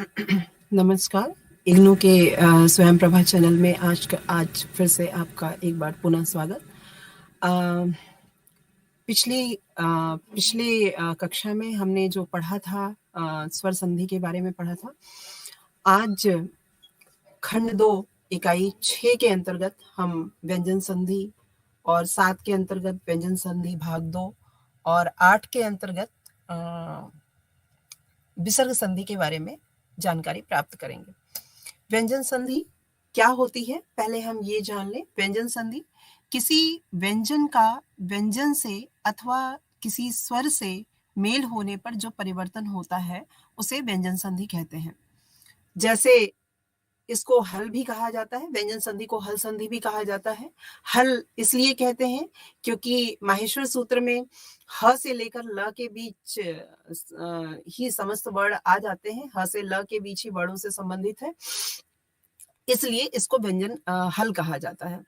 नमस्कार। इग्नू के स्वयं प्रभा चैनल में आज फिर से आपका एक बार पुनः स्वागत। अ, पिछले कक्षा में हमने जो पढ़ा था, स्वर संधि के बारे में पढ़ा था। आज खंड 2 इकाई 6 के अंतर्गत हम व्यंजन संधि और 7 के अंतर्गत व्यंजन संधि भाग 2 और 8 के अंतर्गत विसर्ग संधि के बारे में जानकारी प्राप्त करेंगे। व्यंजन संधि क्या होती है, पहले हम ये जान लें। व्यंजन संधि किसी व्यंजन का व्यंजन से अथवा किसी स्वर से मेल होने पर जो परिवर्तन होता है उसे व्यंजन संधि कहते हैं। जैसे इसको हल भी कहा जाता है, व्यंजन संधि को हल संधि भी कहा जाता है। हल इसलिए कहते हैं क्योंकि माहेश्वर सूत्र में ह से लेकर ल के बीच ही समस्त वर्ण आ जाते हैं। ह से ल के बीच ही वर्णों से संबंधित है, इसलिए इसको व्यंजन हल कहा जाता है।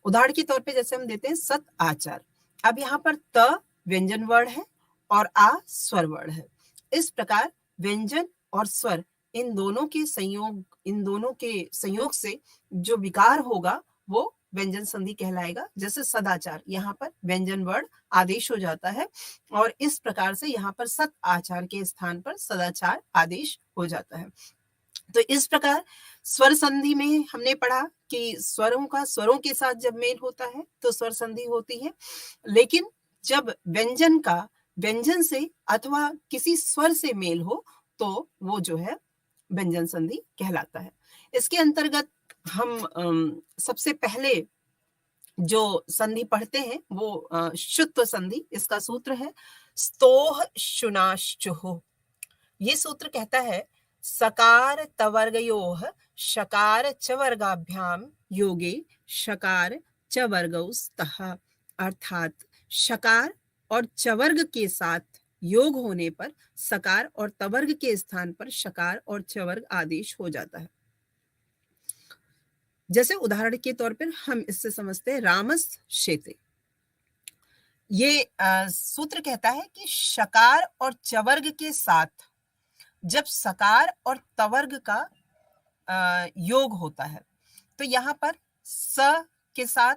उदाहरण के तौर पे जैसे हम देते हैं सत आचार। अब यहाँ पर त व्यंजन वर्ण है और आ स्वर वर्ण है। इस प्रकार व्यंजन और स्वर इन दोनों के संयोग से जो विकार होगा वो व्यंजन संधि कहलाएगा। जैसे सदाचार, यहाँ पर व्यंजन वर्ण आदेश हो जाता है और इस प्रकार से यहाँ पर सत आचार के स्थान पर सदाचार आदेश हो जाता है। तो इस प्रकार स्वर संधि में हमने पढ़ा कि स्वरों का स्वरों के साथ जब मेल होता है तो स्वर संधि होती है, लेकिन जब व्यंजन का व्यंजन से अथवा किसी स्वर से मेल हो तो वो जो है व्यंजन संधि कहलाता है। इसके अंतर्गत हम सबसे पहले जो संधि पढ़ते हैं वो शुत्व संधि। इसका सूत्र है स्तोह शुनाश्चुः। ये सूत्र कहता है सकार तवर्गयोः शकार च वर्गाभ्याम योगे शकार च वर्गौ स्तः। अर्थात शकार और चवर्ग के साथ योग होने पर सकार और तवर्ग के स्थान पर शकार और चवर्ग आदेश हो जाता है। जैसे उदाहरण के तौर पर हम इससे समझते हैं रामस शेते। ये सूत्र कहता है कि शकार और चवर्ग के साथ जब सकार और तवर्ग का योग होता है तो यहाँ पर स के साथ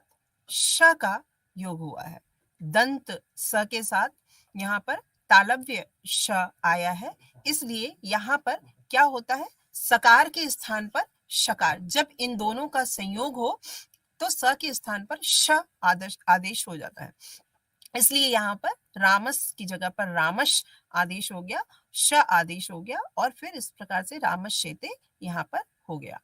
श का योग हुआ है, दंत स के साथ यहाँ पर तालव्य श आया है, इसलिए यहाँ पर क्या होता है, सकार के स्थान पर शकार। जब इन दोनों का संयोग हो तो स के स्थान पर श आदेश हो जाता है, इसलिए यहाँ पर रामस की जगह पर रामश आदेश हो गया, श आदेश हो गया और फिर इस प्रकार से रामस शेते यहाँ पर हो गया।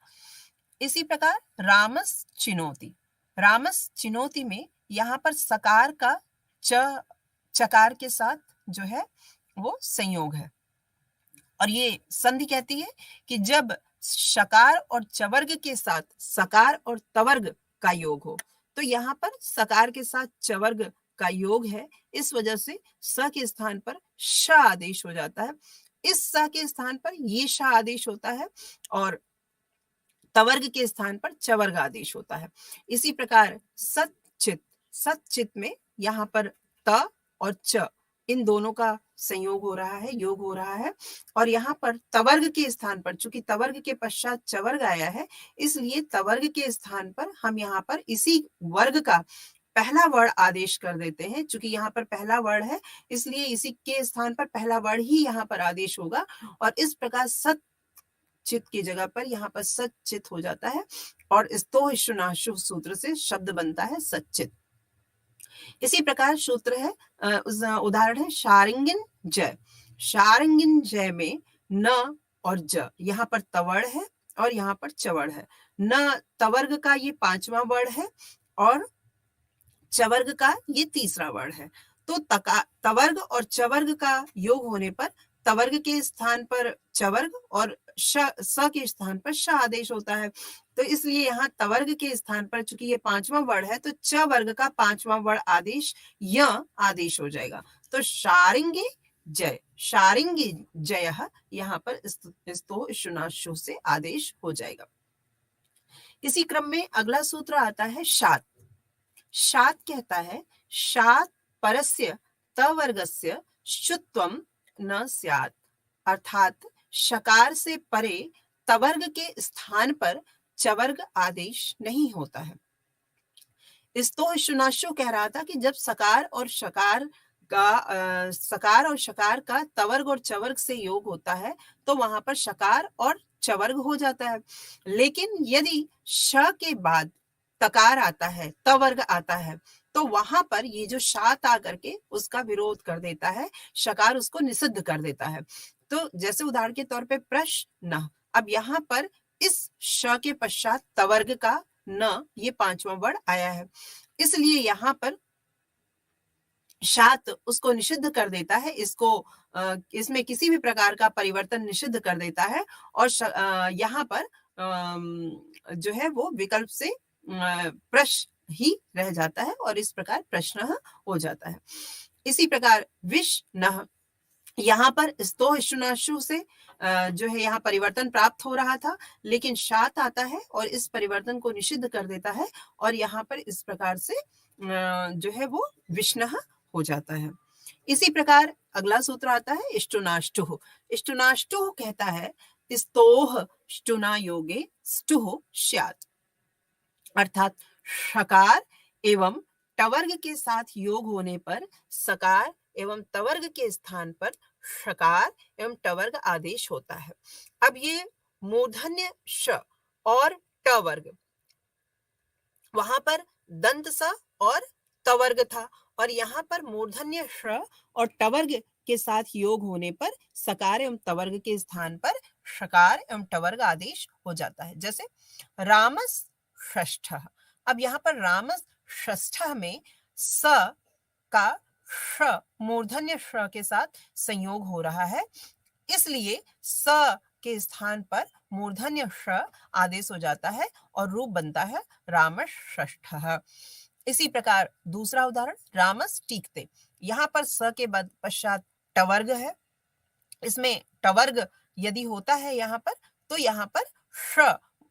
इसी प्रकार रामस चिनोति। रामस चिनोति में यहाँ पर सकार का चकार के साथ जो है वो संयोग है और ये संधि कहती है कि जब शकार और चवर्ग के साथ सकार और तवर्ग का योग हो तो यहाँ पर सकार के साथ चवर्ग का योग है, इस वजह से स के स्थान पर श आदेश हो जाता है। इस स के स्थान पर ये श आदेश होता है और तवर्ग के स्थान पर चवर्ग आदेश होता है। इसी प्रकार सच्चित, सच्चित में यहाँ पर त और च इन दोनों का संयोग हो रहा है, योग हो रहा है और यहाँ पर तवर्ग के स्थान पर, चूंकि तवर्ग के पश्चात चवर्ग आया है, इसलिए तवर्ग के स्थान पर हम यहाँ पर इसी वर्ग का पहला वर्ण आदेश कर देते हैं। चूंकि यहाँ पर पहला वर्ण है इसलिए इसी के स्थान पर पहला वर्ण ही यहाँ पर आदेश होगा और इस प्रकार सच्चित की जगह पर यहाँ पर सच्चित हो जाता है और स्तोह शुनाशु सूत्र से शब्द बनता है सच्चित। इसी प्रकार सूत्र है, उदाहरण है शारिंगिन जय। शारिंगिन जय में न और ज, यहाँ पर तवर्ण है और यहाँ पर चवर्ण है। न तवर्ग का ये पांचवा वर्ण है और चवर्ग का ये तीसरा वर्ण है। तो तवर्ग और चवर्ग का योग होने पर तवर्ग के स्थान पर चवर्ग और स के स्थान पर श आदेश होता है। तो इसलिए यहाँ तवर्ग के स्थान पर चूंकि ये पांचवा वर्ण है तो च वर्ग का पांचवा वर्ण आदेश य आदेश हो जाएगा। तो शारिंगे जय, शारिंगे जय यहाँ पर स्तो शुनाशु से आदेश हो जाएगा। इसी क्रम में अगला सूत्र आता है शात। शात कहता है शात परस्य तवर्गस्य शुत्वम न स्यात्। अर्थात शकार से परे तवर्ग के स्थान पर चवर्ग आदेश नहीं होता है। स्तोहिष्टुनाशु कह रहा था कि जब सकार और शकार का तवर्ग और चवर्ग से योग होता है तो वहां पर शकार और चवर्ग हो जाता है। लेकिन यदि श के बाद तकार आता है, तवर्ग आता है, तो वहां पर ये जो शात आकर के उसका विरोध कर देता है, शकार उसको निषिद्ध कर देता है। तो जैसे उदाहरण के तौर पे प्रश्न, अब यहाँ पर इस श के पश्चात तवर्ग का न, ये पांचवा वर्ड आया है, इसलिए यहाँ पर शात उसको निषिद्ध कर देता है, इसमें किसी भी प्रकार का परिवर्तन निषिद्ध कर देता है और यहाँ पर जो है वो विकल्प से प्रश्न ही रह जाता है और इस प्रकार प्रश्न हो जाता है। इसी प्रकार विष्णः, यहाँ पर स्तोहिष्टुनाशु से जो है यहाँ परिवर्तन प्राप्त हो रहा था, लेकिन शात आता है और इस परिवर्तन को निषिद्ध कर देता है और यहाँ पर इस प्रकार से जो है वो विष्णः हो जाता है। इसी प्रकार अगला सूत्र आता है इष्टुनाष्टुः। इष्टुनाष्टुः कहता है स्तोह ष्टुना योगे ष्टुः स्यात्, अर्थात षकार एवं टवर्ग के साथ योग होने पर सकार एवं तवर्ग के स्थान पर षकार एवं टवर्ग आदेश होता है। अब ये मूर्धन्य श और टवर्ग, वहां पर दंत स और तवर्ग था और यहाँ पर मूर्धन्य श और टवर्ग के साथ योग होने पर सकार एवं तवर्ग के स्थान पर षकार एवं टवर्ग आदेश हो जाता है। जैसे रामस षष्ठः, अब यहाँ पर रामस षष्ठः में स का श मूर्धन्य श के साथ संयोग हो रहा है, इसलिए स के स्थान पर मूर्धन्य श आदेश हो जाता है और रूप बनता है रामस षष्ठः। इसी प्रकार दूसरा उदाहरण रामस टीकते, यहाँ पर स के बाद पश्चात टवर्ग है, इसमें टवर्ग यदि होता है यहाँ पर तो यहाँ पर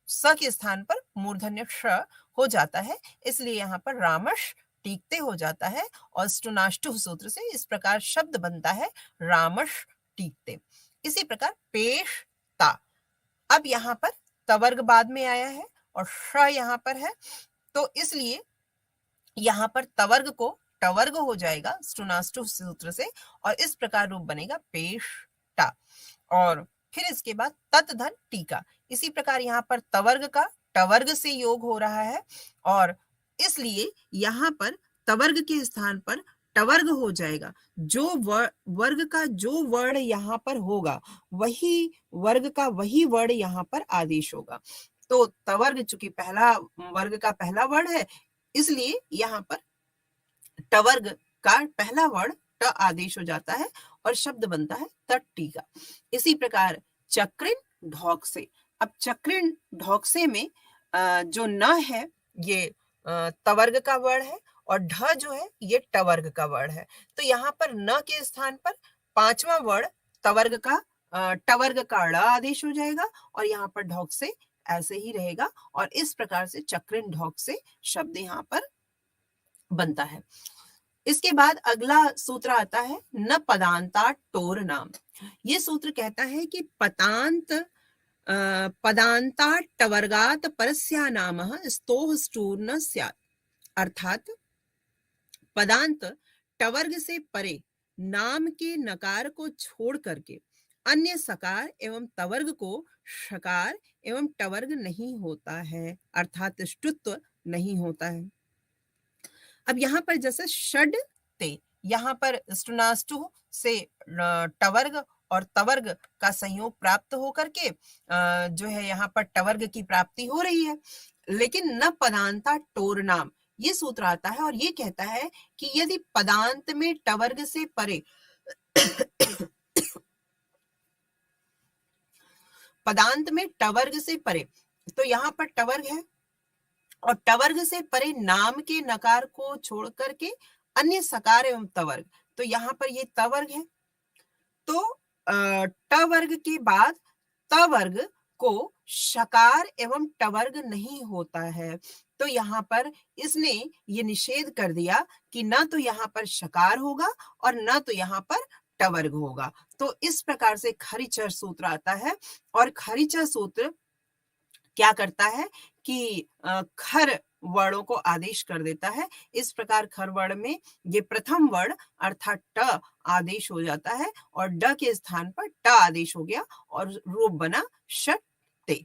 स के स्थान पर मूर्धन्य श हो जाता है, इसलिए यहाँ पर रामश टीकते हो जाता है और स्टुनाष्टु सूत्र से इस प्रकार शब्द बनता है रामश टीकते। इसी प्रकार पेशता, अब यहाँ पर तवर्ग बाद में आया है और श यहाँ पर है, तो इसलिए यहाँ पर तवर्ग को टवर्ग हो जाएगा स्टुनाष्टु सूत्र से और इस प्रकार रूप बनेगा पेशटा। और फिर इसके बाद तत्धन टीका, इसी प्रकार यहाँ पर तवर्ग का टवर्ग से योग हो रहा है और इसलिए यहाँ पर तवर्ग के स्थान पर टवर्ग हो जाएगा। जो वर्ग का जो वर्ण यहाँ पर होगा वही वर्ग का वही वर्ण यहाँ पर आदेश होगा। तो तवर्ग चूंकि पहला वर्ग का पहला वर्ण है, इसलिए यहाँ पर टवर्ग का पहला वर्ण ट आदेश हो जाता है और शब्द बनता है तट्टीका। इसी प्रकार चक्रिन ढौकसे, अब चक्रिन ढौकसे में जो न है ये तवर्ग का वर्ण है और ढ जो है ये टवर्ग का वर्ण है, तो यहाँ पर न के स्थान पर पांचवा वर्ण तवर्ग का टवर्ग का ड़ आदेश हो जाएगा और यहाँ पर ढौकसे ऐसे ही रहेगा और इस प्रकार से चक्रिन ढौकसे शब्द यहाँ पर बनता है। इसके बाद अगला सूत्र आता है न पदांता टोर नाम। ये सूत्र कहता है कि पदांता टवर्गात परस्या नामः स्तोह स्टूर न स्यात्, अर्थात पदांत टवर्ग से परे नाम के नकार को छोड़ करके अन्य सकार एवं तवर्ग को षकार एवं टवर्ग नहीं होता है, अर्थात ष्टुत्व नहीं होता है। अब यहाँ पर जैसे षड ते, यहाँ पर स्टुनाष्टु से टवर्ग और तवर्ग का संयोग प्राप्त होकर के जो है यहाँ पर टवर्ग की प्राप्ति हो रही है, लेकिन न पदांता टोर नाम ये सूत्र आता है और ये कहता है कि यदि पदांत में टवर्ग से परे पदांत में टवर्ग से परे, तो यहाँ पर टवर्ग है और टवर्ग से परे नाम के नकार को छोड़ करके अन्य सकार एवं तवर्ग, तो यहाँ पर ये तवर्ग है, तो टवर्ग के बाद तवर्ग को शकार एवं टवर्ग नहीं होता है, तो यहाँ पर इसने ये निषेध कर दिया कि ना तो यहाँ पर शकार होगा और ना तो यहाँ पर टवर्ग होगा। तो इस प्रकार से खरिचर सूत्र आता है और खरिचर सूत्र क्या करता है कि खर वर्णों को आदेश कर देता है। इस प्रकार खर वर्ण में ये प्रथम वर्ण अर्थात ट आदेश हो जाता है और ड के स्थान पर ट आदेश हो गया और रूप बना षट ते।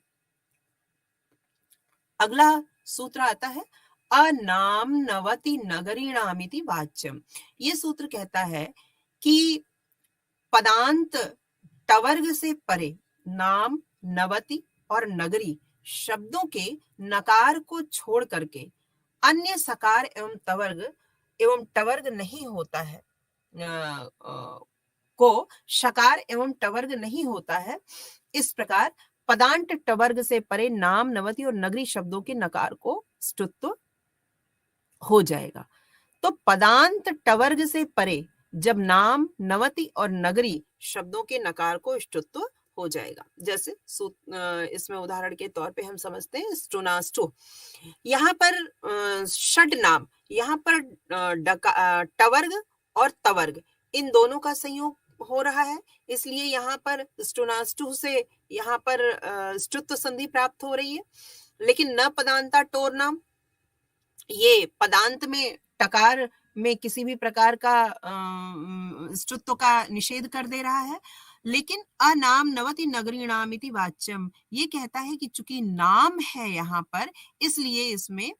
अगला सूत्र आता है अनाम नवति नगरीणामिति वाच्यम। ये सूत्र कहता है कि पदांत टवर्ग से परे नाम, नवति और नगरी शब्दों के नकार को छोड़ करके अन्य सकार एवं टवर्ग नहीं होता है को शकार एवं टवर्ग नहीं होता है। इस प्रकार पदांत टवर्ग से परे नाम, नवति और नगरी शब्दों के नकार को ष्टुत्व हो जाएगा। तो पदांत टवर्ग से परे जब नाम, नवति और नगरी शब्दों के नकार को ष्टुत्व हो जाएगा। जैसे इसमें उदाहरण के तौर पे हम समझते हैं स्टुनाष्टु। यहाँ पर षड नाम, यहाँ पर टवर्ग और तवर्ग इन दोनों का संयोग हो रहा है, इसलिए यहाँ पर स्टुनाष्टु से यहाँ पर ष्टुत्व संधि प्राप्त हो रही है। लेकिन न पदांता टोर नाम, ये पदांत में टकार में किसी भी प्रकार का ष्टुत्व का निषेध कर दे रहा है। लेकिन अनाम नवति नगरीणामिति वाच्यम ये कहता है कि चूंकि नाम है यहाँ पर, इसलिए इसमें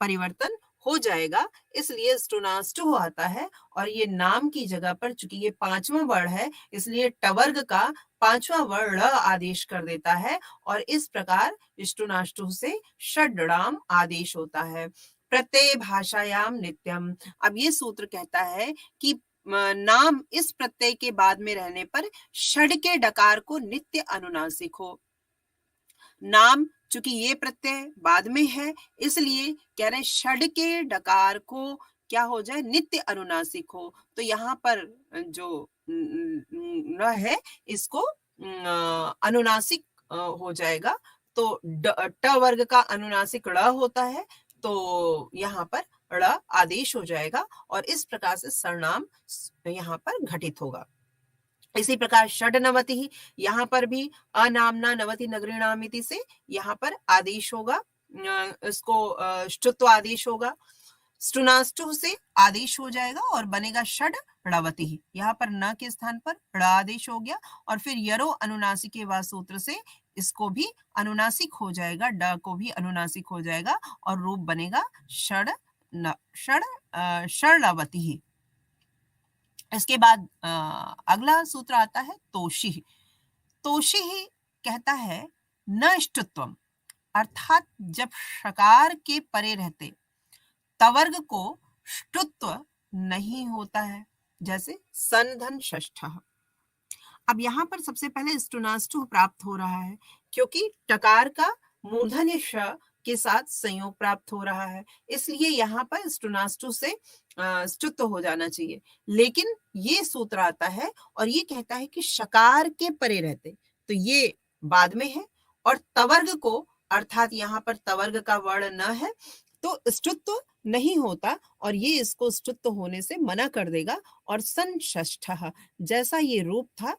परिवर्तन हो जाएगा, इसलिए स्टुनाष्टु आता है और ये नाम की जगह पर चूंकि ये पांचवा वर्ण है, इसलिए टवर्ग का पांचवा वर्ण आदेश कर देता है और इस प्रकार स्टुनाष्टु से षड्णाम आदेश होता है। प्रत्यय भाषायाम नित्यम। अब ये सूत्र कहता है कि नाम इस प्रत्यय के बाद में रहने पर षड के डकार को नित्य अनुनासिक हो। नाम चूंकि ये प्रत्यय बाद में है, इसलिए कह रहे षड के डकार को क्या हो जाए, नित्य अनुनासिक हो। तो यहाँ पर जो न है इसको अनुनासिक हो जाएगा। तो ट वर्ग का अनुनासिक ड़ होता है, तो यहाँ पर ड़ आदेश हो जाएगा और इस प्रकार से सरनाम यहाँ पर घटित होगा। इसी प्रकार षड नवति ही, यहाँ पर भी अनामना नवति नगरीणामिति से यहाँ पर आदेश होगा, इसको ष्टुत्व आदेश होगा। स्टुनाष्टु से आदेश हो जाएगा और बनेगा षड णवति ही। यहाँ पर न के स्थान पर ड़ आदेश हो गया और फिर यरो अनुनासिक के वा सूत्र से इसको भी अनुनासिक हो जाएगा, ड को भी अनुनासिक हो जाएगा और रूप बनेगा षडवती ही। इसके बाद अगला सूत्र आता है तोषी। तोषी ही कहता है न ष्टुत्वम, अर्थात जब षकार के परे रहते तवर्ग को ष्टुत्व नहीं होता है, जैसे सन धन षष्ठः। अब यहाँ पर सबसे पहले स्टुनाष्टु प्राप्त हो रहा है क्योंकि टकार का मूर्धन्य श के साथ संयोग प्राप्त हो रहा है, इसलिए यहाँ पर स्टुनाष्टु से ष्टुत्व हो जाना चाहिए। लेकिन ये सूत्र आता है और ये कहता है कि शकार के परे रहते, तो ये बाद में है और तवर्ग को, अर्थात यहाँ पर तवर्ग का वर्ण न है तो ष्टुत्व नहीं होता और ये इसको ष्टुत्व होने से मना कर देगा और सन षष्ठः, जैसा ये रूप था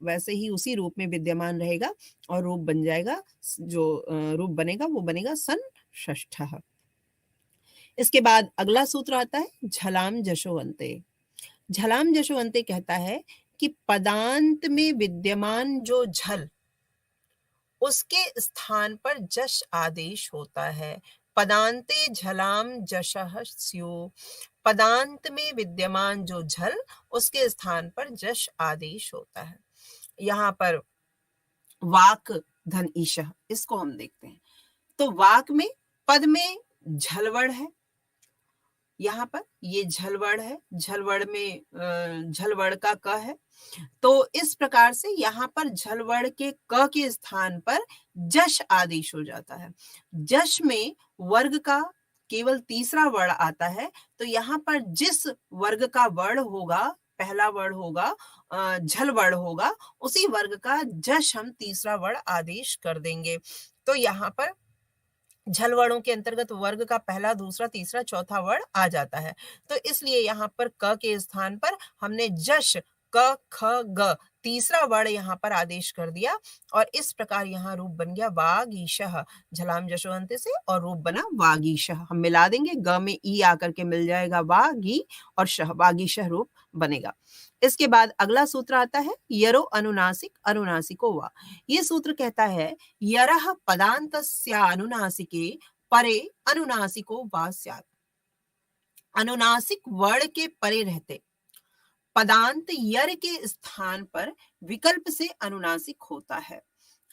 वैसे ही उसी रूप में विद्यमान रहेगा और रूप बन जाएगा, जो रूप बनेगा वो बनेगा सन षष्ठः। इसके बाद अगला सूत्र आता है झलाम जशोवंते। झलाम जशोवंते कहता है कि पदांत में विद्यमान जो झल उसके स्थान पर जश आदेश होता है। पदांते झलाम जशः स्यो, पदांत में विद्यमान जो झल उसके स्थान पर जश आदेश होता है। यहाँ पर वाक धन ईशः, इसको हम देखते हैं। तो वाक में पद में झलवड़ है, यहाँ पर ये झलवड़ है, झलवड़ में झलवड़ का क है, तो इस प्रकार से यहाँ पर झलवड़ के क के स्थान पर जश आदेश हो जाता है। जश में वर्ग का केवल तीसरा वर्ण आता है, तो यहाँ पर जिस वर्ग का वर्ण होगा, पहला वर्ण होगा, झल वर्ण होगा, उसी वर्ग का जश हम तीसरा वर्ण आदेश कर देंगे। तो यहाँ पर झल वर्णों के अंतर्गत वर्ग का पहला, दूसरा, तीसरा, चौथा वर्ण आ जाता है। तो इसलिए यहाँ पर क के स्थान पर हमने जश क ख ग, तीसरा वर्ण यहाँ पर आदेश कर दिया और इस प्रकार यहाँ रूप बन गया वागीशः, झलाम जशोअंत से, और रूप बना वागीशः। हम मिला देंगे, ग में ई आकर के मिल जाएगा वागी और शह, वागीशः रूप बनेगा। इसके बाद अगला सूत्र आता है यरो अनुनासिक अनुनासिको वा। ये सूत्र कहता है यरः पदान्तस्य अनुनासिके परे अनुनासिको वा स्यात्। अनुनासिक वर्ण के परे रहते पदांत यर के स्थान पर विकल्प से अनुनासिक होता है।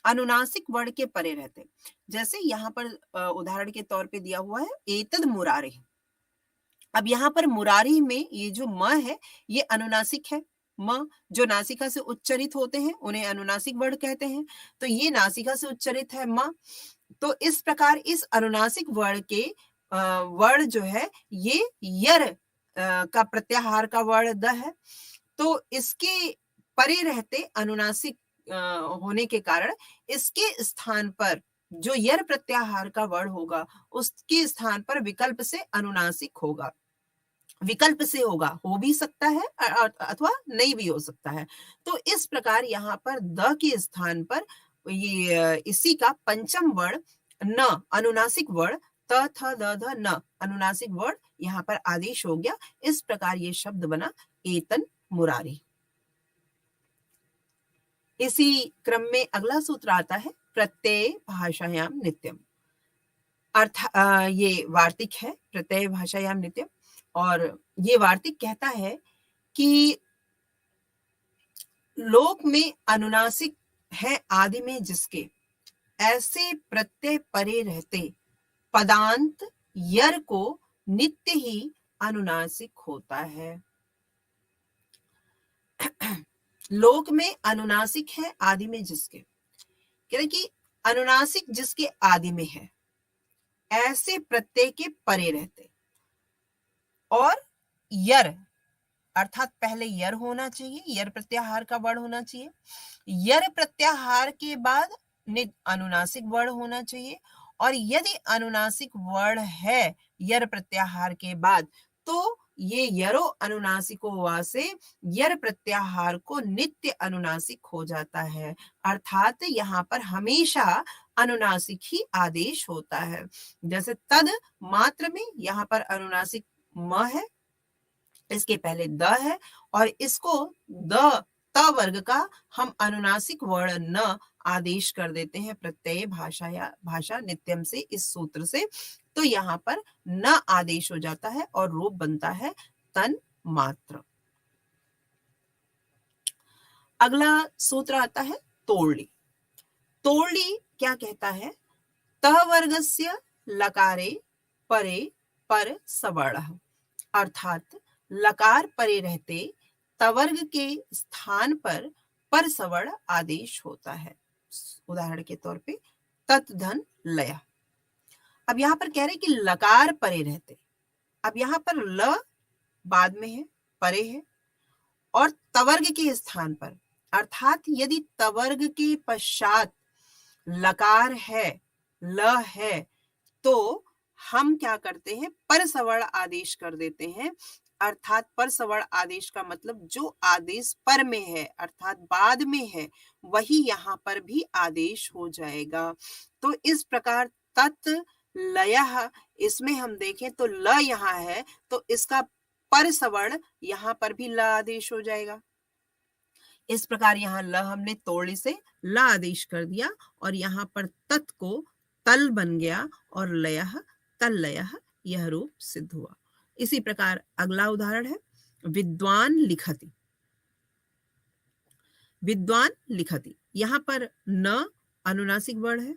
अनुनासिक वर्ण के परे रहते, जैसे यहाँ पर उदाहरण के तौर पे दिया हुआ है एतद मुरारी। अब यहाँ पर मुरारी में ये जो म है ये अनुनासिक है। म जो नासिका से उच्चरित होते हैं उन्हें अनुनासिक वर्ण कहते हैं, तो ये नासिका से उच्चरित है म। तो इस प्रकार इस अनुनासिक वर्ण के वर्ण जो है ये यर का प्रत्याहार का वर्ण द है, तो इसके परे रहते अनुनासिक होने के कारण इसके स्थान पर जो यर प्रत्याहार का वर्ण होगा उसके स्थान पर विकल्प से अनुनासिक होगा। विकल्प से होगा, हो भी सकता है अथवा नहीं भी हो सकता है। तो इस प्रकार यहाँ पर द के स्थान पर ये इसी का पंचम वर्ण न अनुनासिक वर्ण त थ द ध न अनुनासिक वर्ण यहाँ पर आदेश हो गया। इस प्रकार ये शब्द बना एतन मुरारी। इसी क्रम में अगला सूत्र आता है प्रत्यय भाषायाम नित्यम। अर्थ ये वार्तिक है प्रत्यय भाषायाम नित्यम, और ये वार्तिक कहता है कि लोक में अनुनासिक है आदि में जिसके, ऐसे प्रत्यय परे रहते पदांत यर को नित्य ही अनुनासिक होता है। लोक में अनुनासिक है आदि में जिसके, कह रहे कि अनुनासिक जिसके आदि में है ऐसे प्रत्यय के परे रहते, और यर अर्थात पहले यर होना चाहिए, यर प्रत्याहार का वर्ण होना चाहिए, यर प्रत्याहार के बाद अनुनासिक वर्ण होना चाहिए, और यदि अनुनासिक वर्ण है यर प्रत्याहार के बाद तो ये यरो अनुनासिको वा से यर प्रत्याहार को नित्य अनुनासिक हो जाता है। अर्थात यहाँ पर हमेशा अनुनासिक ही आदेश होता है। जैसे तद मात्र में यहाँ पर अनुनासिक म है, इसके पहले द है, और इसको द त वर्ग का हम अनुनासिक वर्ण न आदेश कर देते हैं प्रत्यय भाषा या भाषा नित्यम से इस सूत्र से, तो यहाँ पर न आदेश हो जाता है और रूप बनता है तन मात्र। अगला सूत्र आता है तोड़ली। तोड़ली क्या कहता है, त वर्गस्य लकारे परे पर सवर्णः, अर्थात लकार परे रहते तवर्ग के स्थान पर सवर्ण आदेश होता है। उदाहरण के तौर पे तत् धन लय। अब यहाँ पर कह रहे कि लकार परे रहते, अब यहाँ पर ल बाद में है, परे है, और तवर्ग के स्थान पर, अर्थात यदि तवर्ग के पश्चात लकार है, ल है, तो हम क्या करते हैं पर सवर्ण आदेश कर देते हैं। अर्थात पर सवर्ण आदेश का मतलब जो आदेश पर में है अर्थात बाद में है वही यहाँ पर भी आदेश हो जाएगा। तो इस प्रकार तत् लयः, इसमें हम देखें तो ल यहाँ है तो इसका पर सवर्ण यहाँ पर भी ल आदेश हो जाएगा। इस प्रकार यहाँ ल हमने तोड़ने से ल आदेश कर दिया और यहाँ पर तत् को तल बन गया और लयः तल लयः, यह रूप सिद्ध हुआ। इसी प्रकार अगला उदाहरण है विद्वान लिखति। विद्वान लिखति, यहाँ पर न अनुनासिक वर्ण है,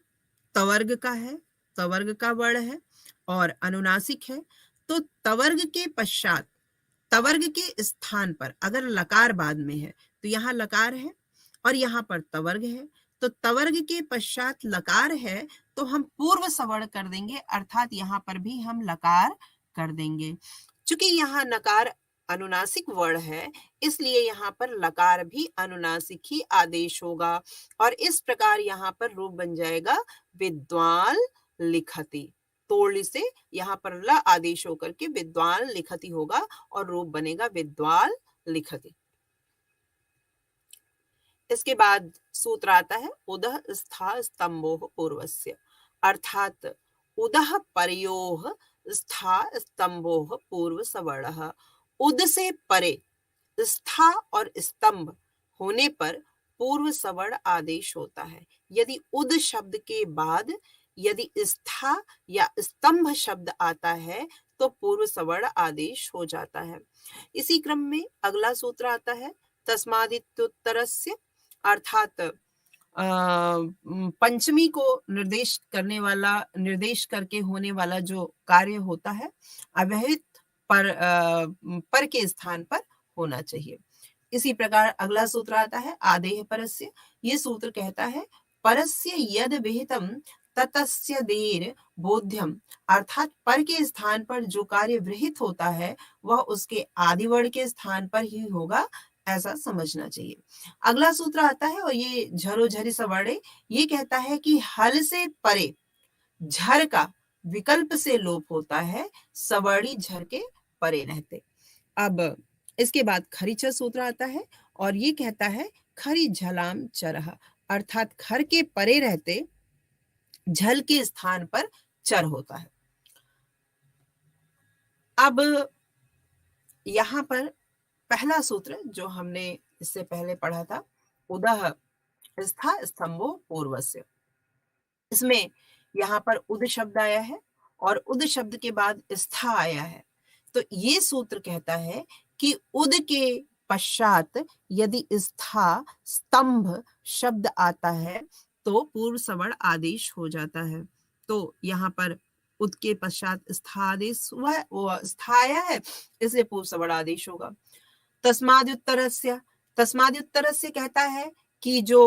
तवर्ग का है, तवर्ग का वर्ण है और अनुनासिक है। तो तवर्ग के पश्चात तवर्ग के स्थान पर अगर लकार बाद में है तो यहाँ लकार है और यहाँ पर तवर्ग है, तो तवर्ग के पश्चात लकार है तो हम पूर्व सवर्ण कर देंगे, अर्थात यहाँ पर भी हम लकार कर देंगे। चूंकि यहाँ नकार अनुनासिक वर्ण है इसलिए यहाँ पर लकार भी अनुनासिक ही आदेश होगा और इस प्रकार यहाँ पर रूप बन जाएगा विद्वान लिखति। तोड़ने से यहाँ पर ल आदेश होकर के विद्वान लिखति होगा और रूप बनेगा विद्वान लिखति। इसके बाद सूत्र आता है उदः स्था स्तंभोः पूर्वस्य, अर्थात उदः परयोः स्था स्तंभोः पूर्व सवर्णः। उद से परे स्था और स्तंभ होने पर पूर्व सवर्ण आदेश होता है। यदि उद शब्द के बाद यदि स्था या स्तंभ शब्द आता है तो पूर्व सवर्ण आदेश हो जाता है। इसी क्रम में अगला सूत्र आता है तस्मादित्युत्तरस्य, अर्थात पंचमी को निर्देश करके होने वाला जो कार्य होता है अव्यहित पर के स्थान पर होना चाहिए। इसी प्रकार अगला सूत्र आता है आदेह परस्य। ये सूत्र कहता है परस्य यद विहितम ततस्य देर बोध्यम, अर्थात पर के स्थान पर जो कार्य विहित होता है वह उसके आदि वर्ण के स्थान पर ही होगा, ऐसा समझना चाहिए। अगला सूत्र आता है और ये झरोझरी सवर्णे, ये कहता है कि हल से परे झर का विकल्प से लोप होता है, सवर्णी झर के परे रहते। अब इसके बाद खरीचा सूत्र आता है और ये कहता है खरी झलाम चरह, अर्थात खर के परे रहते झल के स्थान पर चर होता है। अब यहां पर पहला सूत्र जो हमने इससे पहले पढ़ा था उदः स्था स्तंभो पूर्वस्य, इसमें यहां पर उद शब्द आया है और उद शब्द के बाद स्था आया है। तो ये सूत्र कहता है कि उद के पश्चात यदि स्था स्तंभ शब्द आता है तो पूर्व सवर्ण आदेश हो जाता है। तो यहाँ पर उद के पश्चात स्था आदेश हुआ है, वो स्था आया है, इसलिए पूर्व सवर्ण आदेश होगा। तस्माद्युत्तरस्य, तस्माद्युत्तरस्य कहता है कि जो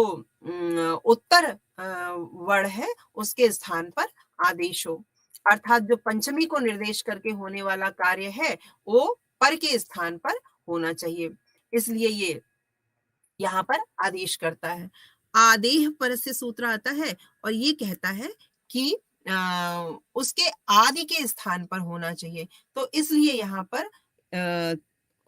उत्तर वर्ण है उसके स्थान पर आदेश हो, अर्थात जो पंचमी को निर्देश करके होने वाला कार्य है वो पर के स्थान पर होना चाहिए, इसलिए ये यहाँ पर आदेश करता है। आदेह पर से सूत्र आता है और ये कहता है कि उसके आदि के स्थान पर होना चाहिए, तो इसलिए यहाँ पर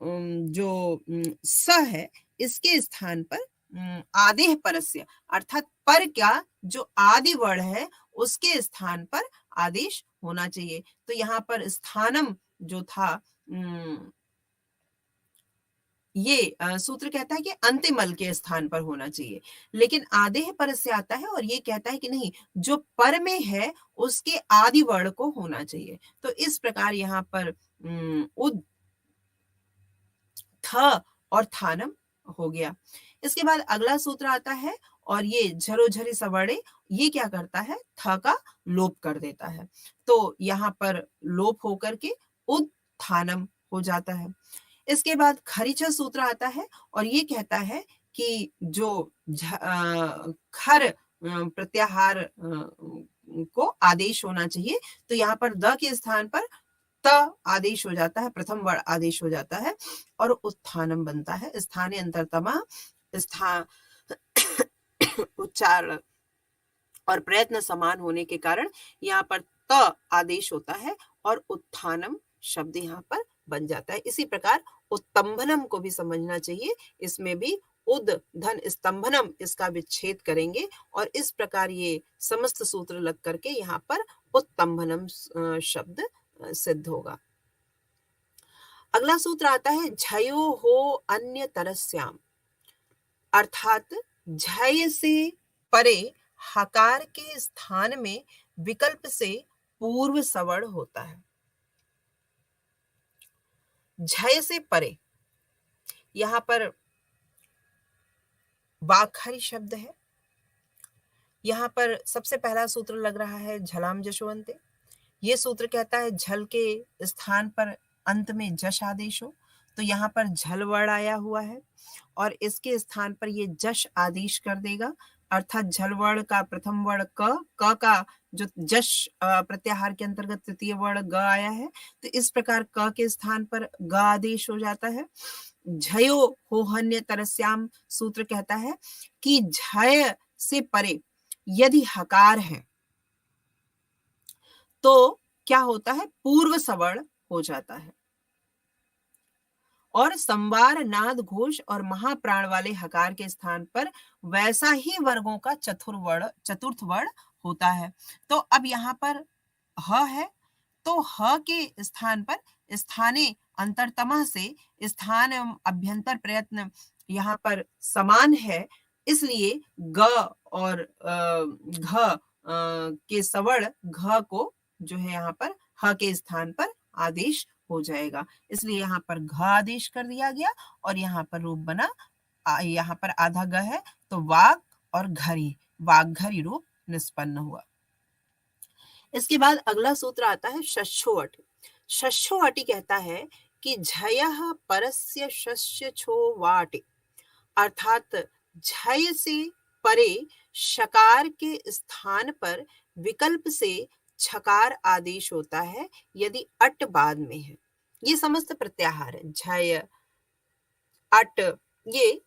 जो स है इसके स्थान पर आदेह परस्य, अर्थात पर का जो आदि वर्ण है उसके स्थान पर आदेश होना चाहिए। तो यहाँ पर स्थानम जो था ये सूत्र कहता है कि अंतिम अल के स्थान पर होना चाहिए, लेकिन आदेह पर से आता है और ये कहता है कि नहीं, जो पर में है उसके आदि वर्ण को होना चाहिए। तो इस प्रकार यहाँ पर उद थ और थानम हो गया। इसके बाद अगला सूत्र आता है और ये झरोझरी सवर्णे, ये क्या करता है, थ का लोप कर देता है, तो यहाँ पर लोप होकर के उद थानम हो जाता है। इसके बाद खरीचा सूत्र आता है और ये कहता है कि जो खर प्रत्याहार को आदेश होना चाहिए, तो यहाँ पर द के स्थान पर त आदेश हो जाता है, प्रथम वर्ण आदेश हो जाता है और उत्थानम बनता है। स्थाने अंतरतमा, स्थान उच्चारण और प्रयत्न समान होने के कारण यहाँ पर त आदेश होता है और उत्थानम शब्द यहाँ पर बन जाता है। इसी प्रकार उत्तंभनम को भी समझना चाहिए, इसमें भी उद धन स्तंभनम इसका विच्छेद करेंगे और इस प्रकार ये समस्त सूत्र लग करके यहाँ पर उत्तंभनम शब्द सिद्ध होगा। अगला सूत्र आता है झयो हो अन्य तरस्याम, अर्थात झय से परे हकार के स्थान में विकल्प से पूर्व सवर्ण होता है। झय से परे, यहां पर वाकहरी शब्द है। यहां पर सबसे पहला सूत्र लग रहा है झलाम जशवंते। ये सूत्र कहता है झल के स्थान पर अंत में जश आदेश हो, तो यहाँ पर झल वर्ण आया हुआ है और इसके स्थान पर ये जश आदेश कर देगा, अर्थात झल वर्ण का प्रथम वर्ण क का जो जश प्रत्याहार के अंतर्गत तृतीय वर्ण ग आया है, तो इस प्रकार क के स्थान पर ग आदेश हो जाता है। झयो होहन्य तरस्याम सूत्र कहता है कि झय से परे यदि हकार है तो क्या होता है, पूर्व सवर्ण हो जाता है। और संवार, नाद, घोष और महाप्राण वाले हकार के स्थान पर वैसा ही वर्गों का चतुर्थ वर्ण होता है। तो अब यहाँ पर ह है, तो ह के स्थान पर स्थाने अंतरतमः से स्थान एवं अभ्यंतर प्रयत्न यहाँ पर समान है, इसलिए ग और घ के सवर्ण घ को जो है यहाँ पर ह के स्थान पर आदेश हो जाएगा, इसलिए यहाँ पर घ आदेश कर दिया गया और यहाँ पर रूप बना यहाँ पर आधा ग है तो वाग और घरी, वाग्घरी रूप निष्पन्न हुआ। इसके बाद अगला सूत्र आता है शश्योअटि। शश्योअटि कहता है कि झयः परस्य शस्य छो वाटि, अर्थात झय से परे शकार के स्थान पर विकल्प से छकार आदेश होता है यदि अट बाद में है। ये समस्त प्रत्याहार है, झय, अट, ये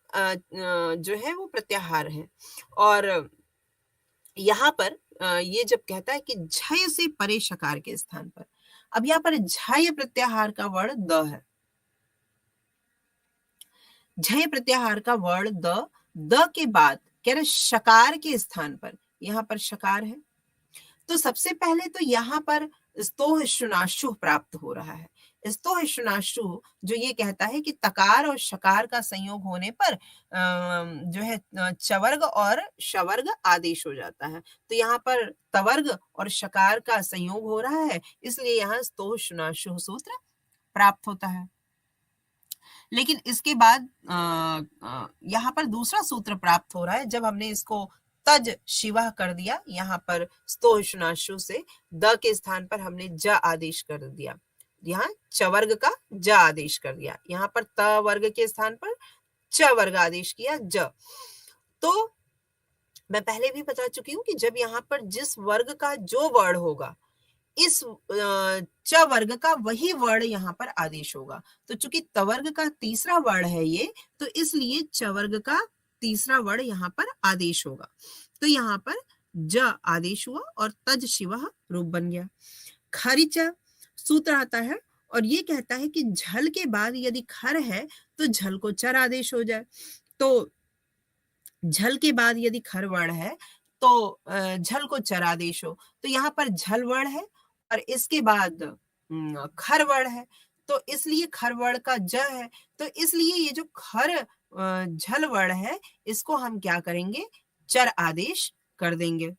जो है वो प्रत्याहार है। और यहाँ पर ये जब कहता है कि झय से परे शकार के स्थान पर, अब यहाँ पर झय प्रत्याहार का वर्ण द है, झय प्रत्याहार का वर्ण द के बाद कह रहे शकार के स्थान पर, यहाँ पर शकार है, तो सबसे पहले तो यहाँ पर स्तोह शुनाशु प्राप्त हो रहा है। स्तोह शुनाशु जो ये कहता है कि तकार और शकार का संयोग होने पर जो है चवर्ग और शवर्ग आदेश हो जाता है, तो यहाँ पर तवर्ग और शकार का संयोग हो रहा है, इसलिए यहाँ स्तोह शुनाशु सूत्र प्राप्त होता है। लेकिन इसके बाद यहाँ पर दूसरा सूत्र प्राप्त हो रहा है, जब हमने इसको तज शिवः कर दिया, यहाँ पर स्तोह शुनाशु से द के स्थान पर हमने ज आदेश कर दिया, यहाँ च वर्ग का ज आदेश कर दिया, यहाँ पर त वर्ग के स्थान पर च वर्ग आदेश किया ज। तो मैं पहले भी बता चुकी हूँ कि जब यहाँ पर जिस वर्ग का जो वर्ण होगा, इस च वर्ग का वही वर्ण यहाँ पर आदेश होगा, तो चूंकि तवर्ग का तीसरा वर्ण है ये, तो इसलिए च वर्ग का तीसरा वर्ण यहाँ पर आदेश होगा, तो यहाँ पर ज आदेश हुआ और तज शिवः रूप बन गया। खरिच सूत्र आता है और ये कहता है कि झल के बाद यदि खर है तो झल को चर आदेश हो जाए, तो झल के बाद यदि खर वर्ण है तो झल को चर आदेश हो, तो यहाँ पर झल वर्ण है और इसके बाद खर वर्ण है, तो इसलिए खर वर्ण का ज है, तो इसलिए ये जो खर झल वर्ण है इसको हम क्या करेंगे, चर आदेश कर देंगे।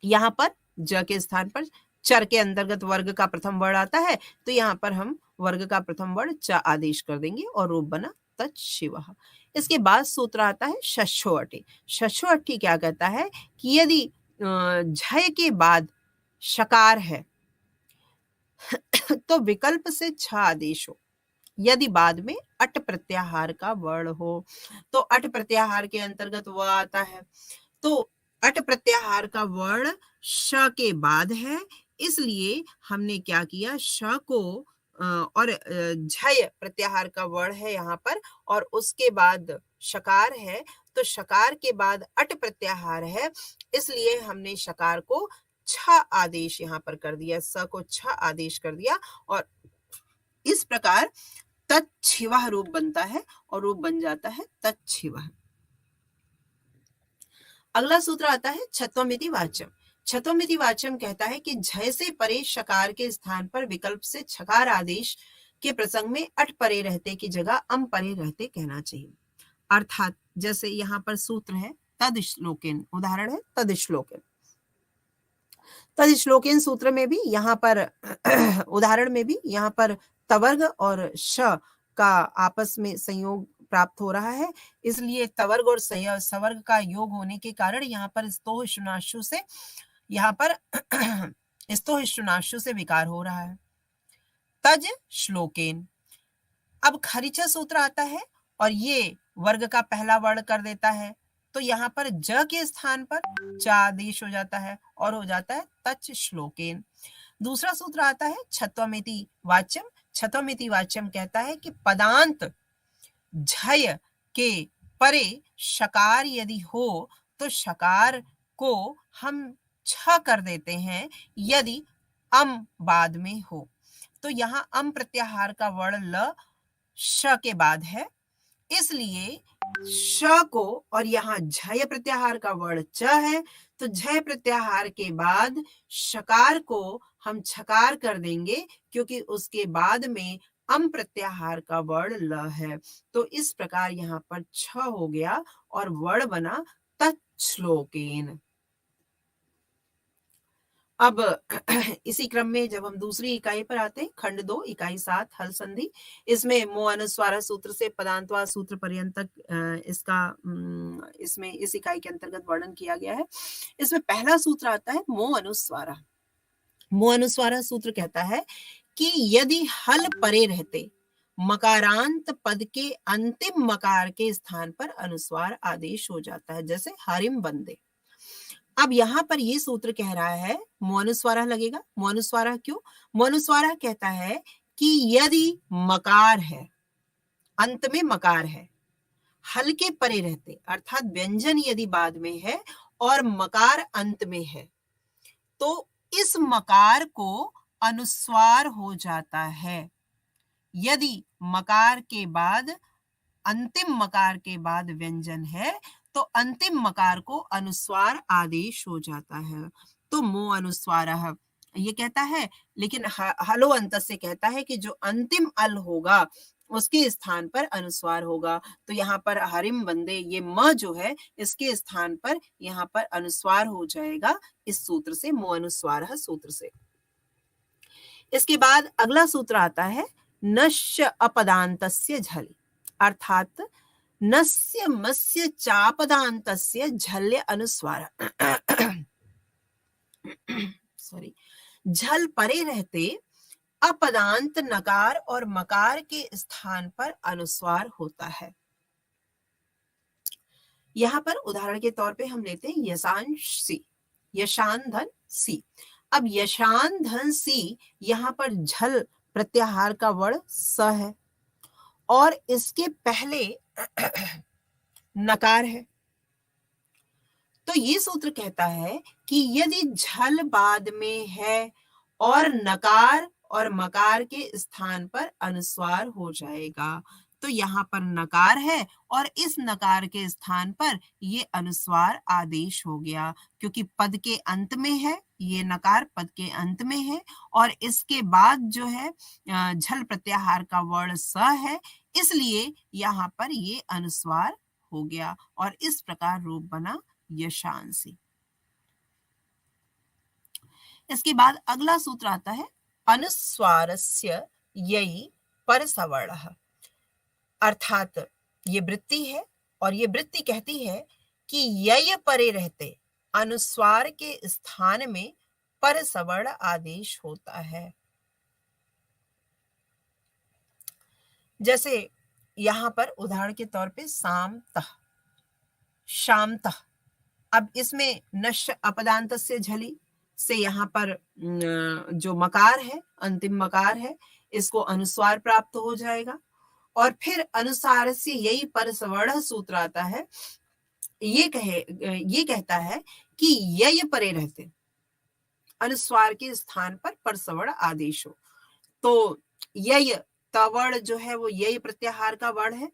यहाँ पर ज के स्थान पर चर के अंतर्गत वर्ग का प्रथम वर्ण आता है, तो यहाँ पर हम वर्ग का प्रथम वर्ण च आदेश कर देंगे और रूप बना तत् शिवः। इसके बाद सूत्र आता है शश्योअटि। शश्योअटि क्या कहता है कि यदि झय के बाद शकार है तो विकल्प से छ आदेश हो, यदि बाद में अट प्रत्याहार का वर्ण हो, तो अट प्रत्याहार के अंतर्गत वह आता है, तो अट प्रत्याहार का वर्ण श के बाद है, इसलिए हमने क्या किया, श को और झय प्रत्याहार का वर्ण है यहाँ पर और उसके बाद शकार है, तो शकार के बाद अट प्रत्याहार है, इसलिए हमने शकार को छ आदेश यहाँ पर कर दिया, स को छ आदेश कर दिया और इस प्रकार तच्छिवः रूप बनता है और रूप बन जाता है तच्छिवः। अगला सूत्र आता है छत्वमिति वाच्यम। छत्वमिति वाच्यम कहता है कि झय से परे शकार के स्थान पर विकल्प से छकार आदेश के प्रसंग में अट परे रहते की जगह अम परे रहते कहना चाहिए। अर्थात जैसे यहाँ पर सूत्र है तद श्लोकेन, उदाहरण है तद श्लोकेन। तद श्लोकेन सूत्र में भी यहाँ पर उदाहरण में भी यहाँ पर तवर्ग और श का आपस में संयोग प्राप्त हो रहा है, इसलिए तवर्ग और सवर्ग का योग होने के कारण यहाँ पर स्तोह शुनाशु से यहाँ पर स्तोह शुनाशु से विकार हो रहा है। तज श्लोकेन। अब खरिचा सूत्र आता है और ये वर्ग का पहला वर्ण कर देता है, तो यहाँ पर ज के स्थान पर च आदेश हो जाता है और हो जाता है तच श्लोकेन। दूसरा सूत्र आता है छत्वमिति वाच्यम। छत्वमिति वाच्यम कहता है कि पदांत झय के परे शकार यदि हो तो शकार को हम छ कर देते हैं यदि अम बाद में हो, तो यहाँ अम प्रत्याहार का वर्ण ल श के बाद है, इसलिए श को, और यहाँ झय प्रत्याहार का वर्ण च है, तो झय प्रत्याहार के बाद शकार को हम छकार कर देंगे, क्योंकि उसके बाद में अम प्रत्याहार का वर्ण ल है। तो इस प्रकार यहाँ पर छ हो गया और वर्ण बना तच्छ्लोकेन। अब इसी क्रम में जब हम दूसरी इकाई पर आते हैं, खंड 2 इकाई 7 हल संधि, इसमें मो अनुस्वार सूत्र से पदांतवा सूत्र पर्यंत तक इसका इसमें इस इकाई के अंतर्गत वर्णन किया गया है। इसमें पहला सूत्र आता है मो अनुस्वारा। मो अनुस्वारा सूत्र कहता है कि यदि हल परे रहते मकारांत पद के अंतिम मकार के स्थान पर अनुस्वार आदेश हो जाता है, जैसे हरिम बंदे। अब यहां पर ये सूत्र कह रहा है मोनुस्वारा लगेगा। मोनुस्वारा क्यों? मोनुस्वारा कहता है कि यदि मकार है, अंत में मकार है, हल के परे रहते अर्थात व्यंजन यदि बाद में है और मकार अंत में है, तो इस मकार को अनुस्वार हो जाता है। यदि मकार के बाद, अंतिम मकार के बाद व्यंजन है, तो अंतिम मकार को अनुस्वार आदेश हो जाता है। तो मो अनुस्वार ये कहता है, लेकिन हलो अंत से कहता है कि जो अंतिम अल होगा उसके स्थान पर अनुस्वार होगा। तो यहाँ पर हरिम बंदे, ये म जो है इसके स्थान पर यहाँ पर अनुस्वार हो जाएगा इस सूत्र से, मो अनुस्वार सूत्र से। इसके बाद अगला सूत्र आता है नश्य अपदान्तस्य झलि, अर्थात नस्य मस्य चापदान्तस्य झल्य अनुस्वार। सॉरी, झल परे रहते अपदांत नकार और मकार के स्थान पर अनुस्वार होता है। यहां पर उदाहरण के तौर पे हम लेते हैं यशांश सी, यशान धन सी। अब यशान धन सी, यहां पर झल प्रत्याहार का वर्ण स है और इसके पहले नकार है। तो ये सूत्र कहता है कि यदि झल बाद में है और नकार और मकार के स्थान पर अनुस्वार हो जाएगा, तो यहाँ पर नकार है और इस नकार के स्थान पर ये अनुस्वार आदेश हो गया, क्योंकि पद के अंत में है, ये नकार पद के अंत में है और इसके बाद जो है झल प्रत्याहार का वर्ण स है, इसलिए यहाँ पर ये अनुस्वार हो गया और इस प्रकार रूप बना यशांसी। इसके बाद अगला सूत्र आता है अनुस्वारस्य यई परसवर्णः, अर्थात ये वृत्ति है और ये वृत्ति कहती है कि यय परे रहते अनुस्वार के स्थान में परसवर्ण आदेश होता है। जैसे यहां पर उदाहरण के तौर पे सामतः, शामतः। अब इसमें नश्य अपदान्तस्य झलि से यहाँ पर जो मकार है, अंतिम मकार है, इसको अनुस्वार प्राप्त हो जाएगा और फिर अनुसार से यही परसवर्ण सूत्र आता है। ये कहता है कि यय परे रहते अनुस्वार के स्थान पर परसवर्ण आदेश हो। तो यय तवर्ण जो है वो यय प्रत्याहार का वर्ण है,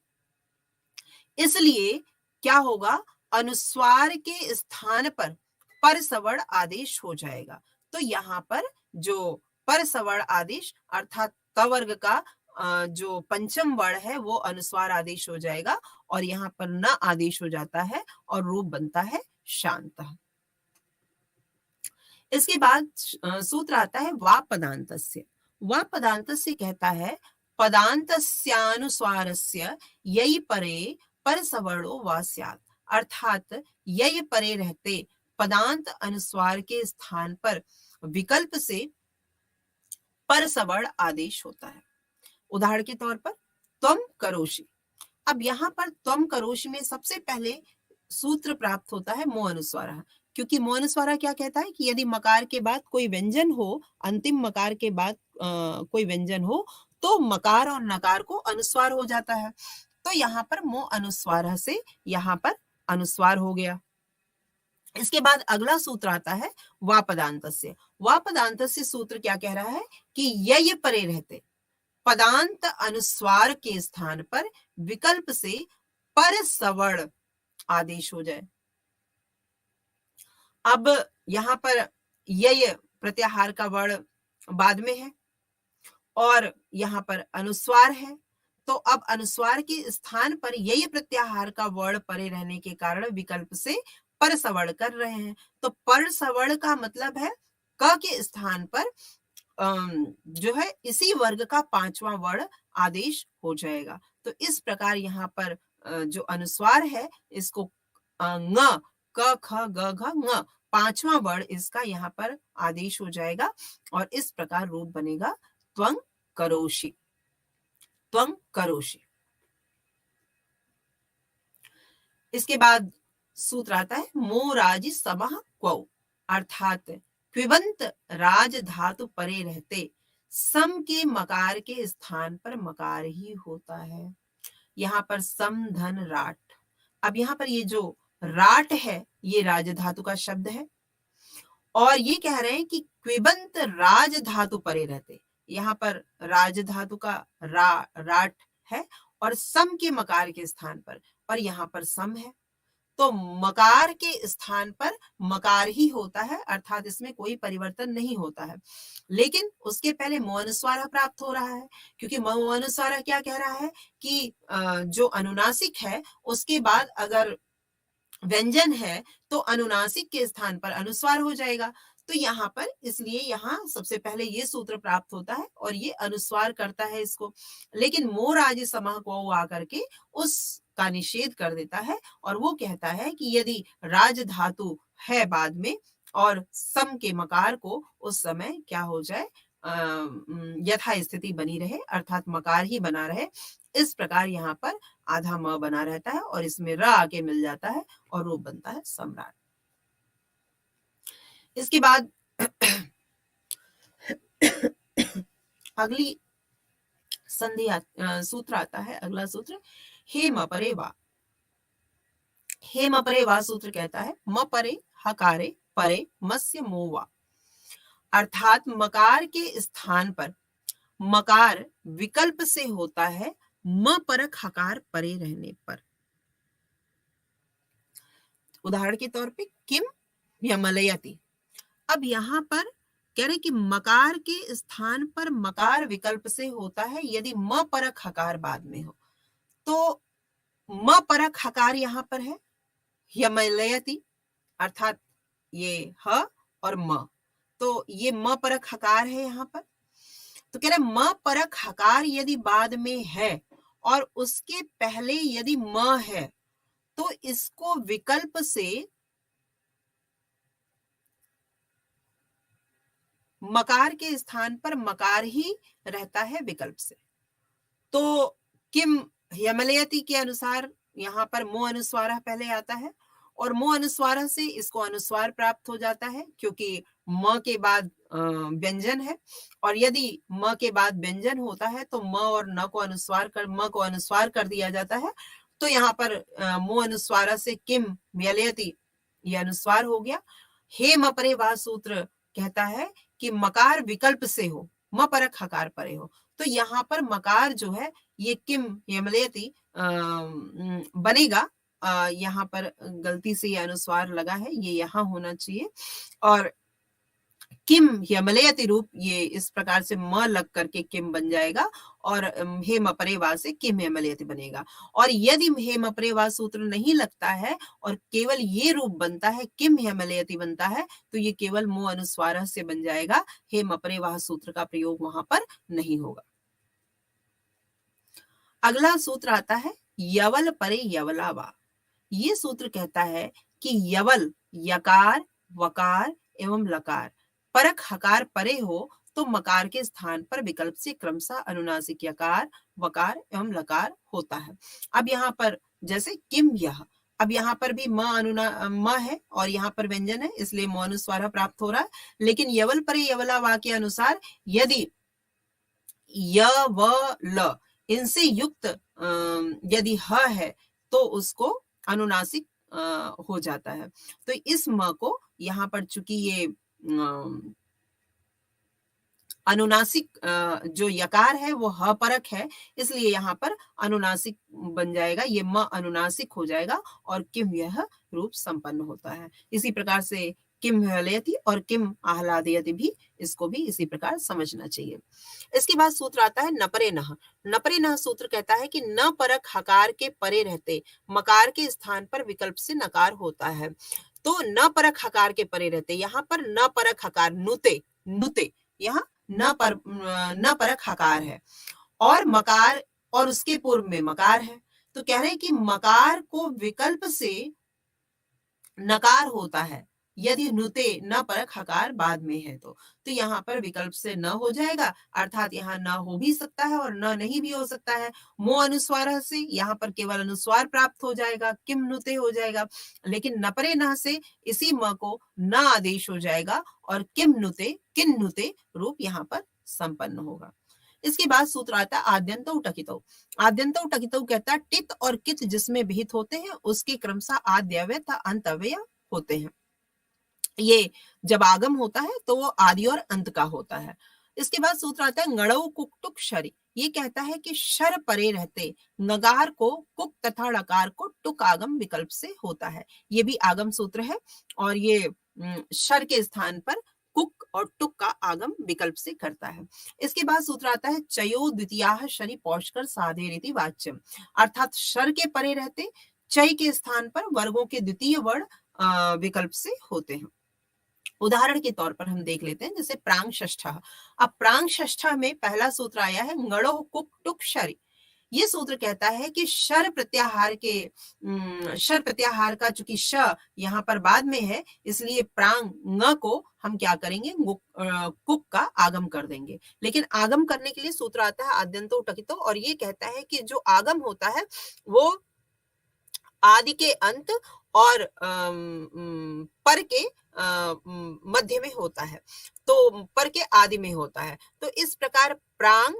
इसलिए क्या होगा, अनुस्वार के स्थान पर परसवर्ण आदेश हो जाएगा। तो यहाँ पर जो परसवर्ण आदेश अर्थात तवर्ग का जो पंचम वर्ण है वो अनुस्वार आदेश हो जाएगा और यहाँ पर न आदेश हो जाता है और रूप बनता है शांत। इसके बाद सूत्र आता है वा पदान्तस्य। वा पदान्तस्य कहता है पदान्तस्यानुस्वारस्य यई परे परसवर्णो वा स्यात्, अर्थात यय परे रहते पदांत अनुस्वार के स्थान पर विकल्प से परसवर्ण आदेश होता है। उदाहरण के तौर पर त्वम करोषि। अब यहाँ पर त्वम करोषि में सबसे पहले सूत्र प्राप्त होता है मो अनुस्वारा, क्योंकि मो अनुस्वारा क्या कहता है कि यदि मकार के बाद कोई व्यंजन हो, अंतिम मकार के बाद कोई व्यंजन हो, तो मकार और नकार को अनुस्वार हो जाता है। तो यहाँ पर मो अनुस्वार से यहाँ पर अनुस्वार हो गया। इसके बाद अगला सूत्र आता है वापदांतस्य। वापदांतस्य सूत्र क्या कह रहा है कि यय परे रहते पदांत अनुस्वार के स्थान पर विकल्प से पर सवर्ण आदेश हो जाए। अब यहां पर यय प्रत्याहार का वर्ण बाद में है और यहां पर अनुस्वार है, तो अब अनुस्वार के स्थान पर यय प्रत्याहार का वर्ण परे रहने के कारण विकल्प से पर सवर्ण कर रहे हैं। तो पर सवर्ण का मतलब है क के स्थान पर जो है इसी वर्ग का पांचवा वर्ण आदेश हो जाएगा। तो इस प्रकार यहाँ पर जो अनुस्वार है इसको ङ क ख ग घ ङ पांचवा वर्ण इसका यहाँ पर आदेश हो जाएगा और इस प्रकार रूप बनेगा त्वं करोषि। त्वं करोषि। इसके बाद सूत्र आता है मोराजि समः क्वौ, अर्थात क्विबंत राज धातु परे रहते सम के मकार के स्थान पर मकार ही होता है। यहाँ पर सम धन राट। अब यहाँ पर ये जो राट है ये राज धातु का शब्द है और ये कह रहे हैं कि क्विबंत राज धातु परे रहते, यहाँ पर राज धातु का राट है और सम के मकार के स्थान पर, और यहाँ पर सम है तो मकार के स्थान पर मकार ही होता है, अर्थात इसमें कोई परिवर्तन नहीं होता है। लेकिन उसके पहले मोअनुस्वार प्राप्त हो रहा है, क्योंकि मोअनुस्वार क्या कह रहा है कि जो अनुनासिक है उसके बाद अगर व्यंजन है तो अनुनासिक के स्थान पर अनुस्वार हो जाएगा। तो यहाँ पर इसलिए यहाँ सबसे पहले ये सूत्र प्राप्त होता है और ये अनुस्वार करता है इसको, लेकिन मोराज समः को आकर के उसका निषेध कर देता है और वो कहता है कि यदि राज धातु है बाद में और सम के मकार को उस समय क्या हो जाए, यथा स्थिति बनी रहे, अर्थात मकार ही बना रहे। इस प्रकार यहाँ पर आधा म बना रहता है और इसमें र आके मिल जाता है और रूप बनता है सम्राट। इसके बाद अगली संधि सूत्र आता है, अगला सूत्र हेम परे वा। हेम परे वा सूत्र कहता है म परे हकारे परे मस्य मोवा, अर्थात मकार के स्थान पर मकार विकल्प से होता है म परक हकार परे रहने पर। उदाहरण के तौर पे किम यमलयति। अब यहाँ पर कह रहे कि मकार के स्थान पर मकार विकल्प से होता है यदि म परक हकार बाद में हो, तो म परक हकार यहाँ पर है यमलयति, अर्थात ये ह और म, तो ये म परक हकार है यहाँ पर। तो कह रहे म परक हकार यदि बाद में है और उसके पहले यदि म है तो इसको विकल्प से मकार के स्थान पर मकार ही रहता है विकल्प से। तो किम यमलयति के अनुसार यहाँ पर मो अनुस्वार पहले आता है और मो अनुस्वार से इसको अनुस्वार प्राप्त हो जाता है क्योंकि म के बाद व्यंजन है, और यदि म के बाद व्यंजन होता है तो म और न को अनुस्वार कर दिया जाता है। तो यहाँ पर मो अनुस्वार से किम यलयति ये अनुस्वार हो गया। हे म परे वा सूत्र कहता है कि मकार विकल्प से हो, म परक हकार परे हो, तो यहाँ पर मकार जो है ये किम यमलयति बनेगा। यहाँ पर गलती से ये अनुस्वार लगा है, ये यहाँ होना चाहिए, और किम यमलयति रूप ये इस प्रकार से म लग करके किम बन जाएगा और हेम परे वा से किम यमलयति बनेगा। और यदि हेम परे वा सूत्र नहीं लगता है और केवल ये रूप बनता है, किम यमलयति बनता है, तो ये केवल मो अनुस्वार से बन जाएगा, हेम परे वा सूत्र का प्रयोग वहां पर नहीं होगा। अगला सूत्र आता है यवल परे यवला वा। ये सूत्र कहता है कि यवल यकार वकार एवं लकार परक हकार परे हो तो मकार के स्थान पर विकल्प से क्रमशः अनुनासिक यकार वकार एवं लकार होता है। अब यहाँ पर जैसे किम यह, अब यहाँ पर भी म है और यहाँ पर व्यंजन है, इसलिए म अनुस्वार प्राप्त हो रहा है। लेकिन यवल परे यवला वा के अनुसार यदि य व ल इनसे युक्त यदि ह है तो उसको अनुनासिक हो जाता है। तो इस म को यहाँ पर चूंकि ये अनुनासिक जो यकार है वो ह परक है, इसलिए यहाँ पर अनुनासिक बन जाएगा, ये म अनुनासिक हो जाएगा और किम यह रूप संपन्न होता है। इसी प्रकार से किम विहलयति और किम आह्लादयति भी, इसको भी इसी प्रकार समझना चाहिए। इसके बाद सूत्र आता है नपरे नः। नपरे नः सूत्र कहता है कि न परक हकार के परे रहते मकार के स्थान पर विकल्प से नकार होता है। तो न परक हकार के परे रहते, यहाँ पर न परक हकार नुते, नुते, यहाँ न परक हकार है और मकार और उसके पूर्व में मकार है। तो कह रहे हैं कि मकार को विकल्प से नकार होता है यदि नुते न परक हकार बाद में है तो यहाँ पर विकल्प से न हो जाएगा, अर्थात यहाँ न हो भी सकता है और न नहीं भी हो सकता है। मो अनुस्वार से यहाँ पर केवल अनुस्वार प्राप्त हो जाएगा, किम नुते हो जाएगा, लेकिन नपरे न से इसी म को न आदेश हो जाएगा और किम नुते किन नुते रूप यहाँ पर संपन्न होगा। इसके बाद सूत्र आता है आद्यंतौ टकितौ। आद्यंतौ टकितौ कहता है टित और कित जिसमें विहित होते हैं उसके क्रमशः आद्यव्यय तथा अंतव्यय होते हैं। ये जब आगम होता है तो वो आदि और अंत का होता है। इसके बाद सूत्र आता है ngड़ौ कुक टुक शरि। ये कहता है कि शर परे रहते नगार को कुक तथा ड़कार को टुक आगम विकल्प से होता है। ये भी आगम सूत्र है और ये शर के स्थान पर कुक और टुक का आगम विकल्प से करता है। इसके बाद सूत्र आता है चयो द्वितीयाः शनि पौष्कर साधेरिति वाच्यम, अर्थात शर के परे रहते चय के स्थान पर वर्गों के द्वितीय वर्ण विकल्प से होते हैं। उदाहरण के तौर पर हम देख लेते हैं, जैसे प्रांग षष्ठ। अब प्रांग षष्ठ में पहला सूत्र आया है ngड़ो कुक टुक शरि। ये सूत्र कहता है कि शर प्रत्याहार का चूंकि श यहाँ पर बाद में है, इसलिए प्रांग न को हम क्या करेंगे, कुक का आगम कर देंगे। लेकिन आगम करने के लिए सूत्र आता है आद्यंतो टकितो और ये कहता है कि जो आगम होता है वो आदि के अंत और पर के मध्य में होता है, तो पर के आदि में होता है। तो इस प्रकार प्रांग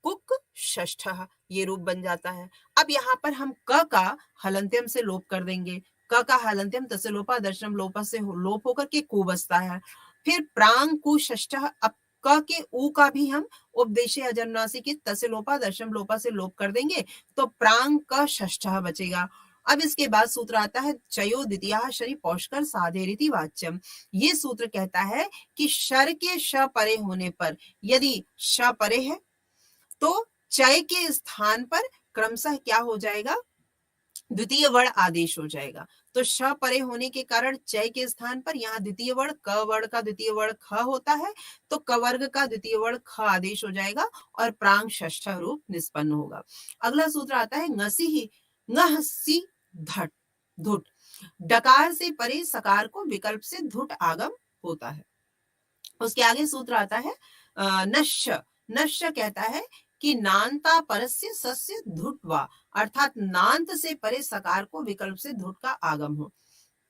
कुक षष्ठ ये रूप बन जाता है। अब यहाँ पर हम क का हलंत्यम से लोप कर देंगे। क का हलंत्यम तस्य लोपा दर्शनम लोपा से लोप होकर के कु बचता है। फिर प्रांग कु षष्ठ, अब क के उ का भी हम उपदेशे अजन्नासी के तस्य लोपा दर्शनम लोपा से लोप कर देंगे तो प्रांग क षष्ठ बचेगा। अब इसके बाद सूत्र आता है चयो द्वितीयाः शनि पौष्कर साधेरिति वाच्यम। ये सूत्र कहता है कि शर के श परे होने पर, यदि श परे है तो चय के स्थान पर क्रमशः क्या हो जाएगा, द्वितीय वर्ण आदेश हो जाएगा। तो श परे होने के कारण चय के स्थान पर यहाँ द्वितीय वर्ण क वर्ण का द्वितीय वर्ण ख होता है, तो क वर्ग का द्वितीय वर्ण ख आदेश हो जाएगा और प्रांग षष्ठ रूप निष्पन्न होगा। अगला सूत्र आता है ngसी ही ngहसी धट धुट। डकार से परे सकार को विकल्प से धुट आगम होता है। उसके आगे सूत्र आता है नश्य। नश्य कहता है कि नान्ता परस्य सस्य धुटवा, अर्थात नान्त से परे सकार को विकल्प से धुट का आगम हो,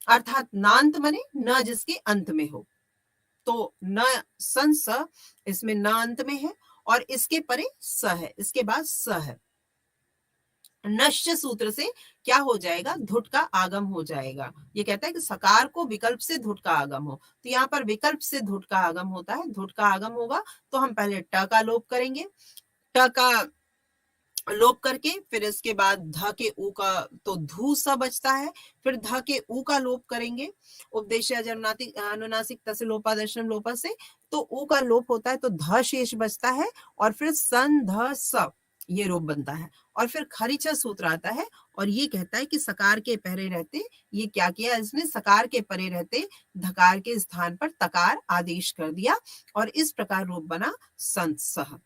अर्थात नान्त मने न जिसके अंत में हो। तो न सन स इसमें न अंत में है और इसके परे स है, इसके बाद स है। नश्य सूत्र से क्या हो जाएगा, धुट का आगम हो जाएगा। ये कहता है कि सकार को विकल्प से धुट का आगम हो, तो यहाँ पर विकल्प से धुट का आगम होता है। धुट का आगम होगा तो हम पहले ट का लोप करेंगे, ट का लोप करके फिर इसके बाद ध के उ का तो धू स बचता है, फिर ध के उ का लोप करेंगे उपदेश अनुनासिक तस्य लोपा दर्शनम लोपा से, तो उ का लोप होता है तो ध शेष बचता है और फिर सन ध स ये रूप बनता है। और फिर खरिचा सूत्र आता है और ये कहता है कि सकार के परे रहते, ये क्या किया इसने, सकार के परे रहते धकार के स्थान पर तकार आदेश कर दिया और इस प्रकार रूप बना संत सह।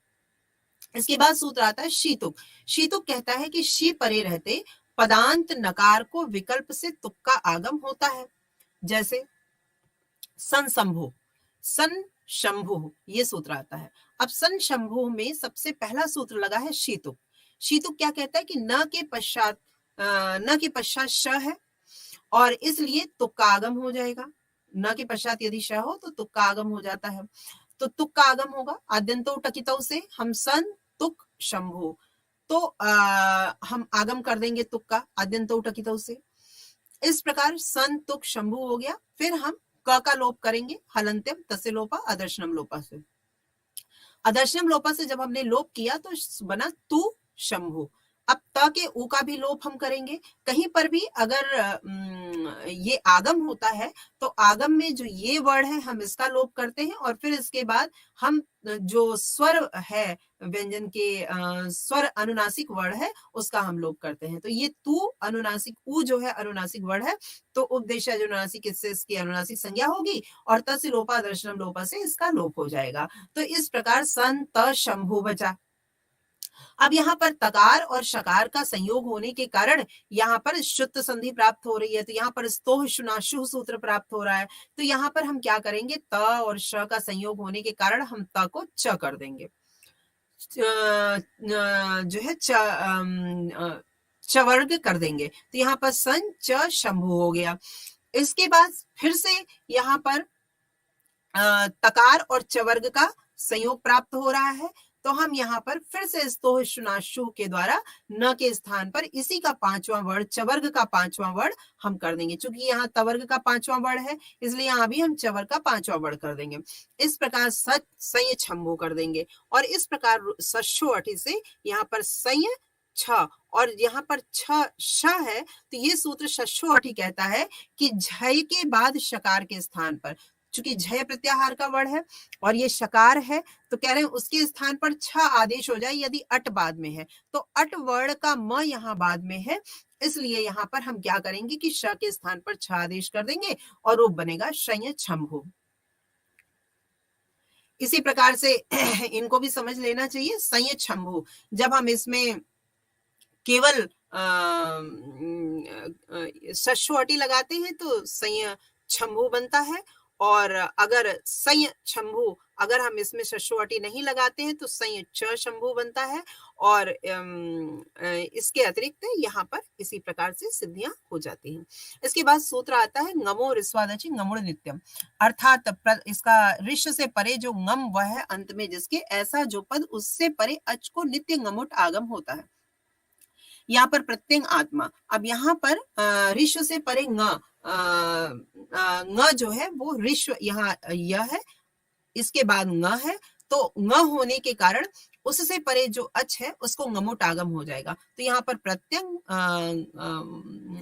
इसके बाद सूत्र आता है शीतुक। शीतुक कहता है कि शी परे रहते पदांत नकार को विकल्प से तुक का आगम होता है, जैसे सन शंभु, सन शंभु ये सूत्र आता है। अब सन शंभु में सबसे पहला सूत्र लगा है शीतुक। शीतुक क्या कहता है कि न के पश्चात श है और इसलिए तुक का आगम हो जाएगा। न के पश्चात यदि श हो तो तुक का आगम हो जाता है, तो तुक का आगम होगा आद्यंतो टकितो से हम सन तुक शंभु, तो हम आगम कर देंगे तुक का आद्यंतो टकितो से। इस प्रकार सन तुक शंभु हो गया। फिर हम क का लोप करेंगे हलंत्यम तस्य लोपा अदर्शनम लोपा से। अदर्शनम लोपा से जब हमने लोप किया तो बना तू शंभु। अब त के ऊ का भी लोप हम करेंगे। कहीं पर भी अगर ये आगम होता है तो आगम में जो ये वर्ड है हम इसका लोप करते हैं और फिर इसके बाद हम जो स्वर है व्यंजन के स्वर अनुनासिक वर्ड है उसका हम लोप करते हैं। तो ये तू अनुनासिक ऊ जो है अनुनासिक वर्ड है तो उपदेश अनुनासिक इससे इसकी अनुनासिक संज्ञा होगी और तस्य लोपा दर्शनम लोपा से इसका लोप हो जाएगा। तो इस प्रकार सन त शंभु बचा। अब यहाँ पर तकार और शकार का संयोग होने के कारण यहाँ पर शुद्ध संधि प्राप्त हो रही है। तो यहाँ पर स्तोह शुनाशु सूत्र प्राप्त हो रहा है। तो यहाँ पर हम क्या करेंगे, त और श का संयोग होने के कारण हम त को च कर देंगे। जो है चवर्ग कर देंगे। तो यहाँ पर सन च शंभु हो गया। इसके बाद फिर से यहाँ पर तकार और चवर्ग का संयोग प्राप्त हो रहा है। तो हम यहाँ पर फिर से स्तोह शुनाशु के द्वारा न के स्थान पर इसी का पांचवां वर्ड चवर्ग का पांचवां वर्ड हम कर देंगे। चूंकि यहाँ तवर्ग का पांचवां वर्ड है इसलिए यहाँ भी हम चवर्ग का पांचवां वर्ड कर देंगे। इस प्रकार सच संय छम्भु कर देंगे और इस प्रकार सशो अठी से यहाँ पर संय छ और यहाँ पर छ श है। तो ये सूत्र शशो अठी कहता है कि झय के बाद शकार के स्थान पर, चूंकि झय प्रत्याहार का वर्ड है और ये शकार है तो कह रहे हैं उसके स्थान पर छ आदेश हो जाए यदि अट बाद में है। तो अट वर्ण का म यहाँ बाद में है इसलिए यहाँ पर हम क्या करेंगे कि श के स्थान पर छ आदेश कर देंगे और रूप बनेगा शय छम्भु। इसी प्रकार से इनको भी समझ लेना चाहिए। संय छम्भु जब हम इसमें केवल सशो अटी लगाते हैं तो संय छम्भु बनता है और अगर संय छम्भु अगर हम इसमें शशो अटी नहीं लगाते हैं तो संय च शंभु बनता है। और इसके अतिरिक्त यहाँ पर इसी प्रकार से सिद्धियां हो जाती हैं। इसके बाद सूत्र आता है ngमो ऋस्वादचि ngमुड़ नित्यम, अर्थात इसका ऋष से परे जो ngम वह है अंत में जिसके ऐसा जो पद उससे परे अच को नित्य ngमुट आगम होता है। यहाँ पर प्रत्यंग आत्मा। अब यहाँ पर ऋष से परे ng जो है वो ऋष यहाँ यह है, इसके बाद ng है तो ng होने के कारण उससे परे जो अच है उसको ngमुट आगम हो जाएगा। तो यहाँ पर प्रत्यंग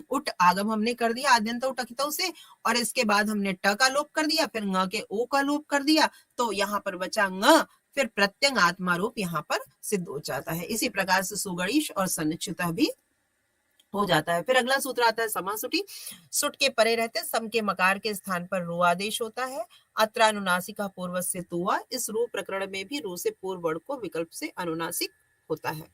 उट आगम हमने कर दिया आद्यंत उटकितौ से और इसके बाद हमने ट का लोप कर दिया फिर ng के ओ का लोप कर दिया तो यहाँ पर बचा ng, फिर प्रत्यंग आत्मा रूप यहाँ पर सिद्ध हो जाता है। इसी प्रकार से सुगणीश और सन्निश्चितः भी हो जाता है। फिर अगला सूत्र आता है समासुटी। सुट के परे रहते सम के मकार के स्थान पर रू आदेश होता है। अत्र अनुनासिका पूर्व से तुआ, इस रू प्रकरण में भी रू से पूर्व वर्ण को विकल्प से अनुनासिक होता है।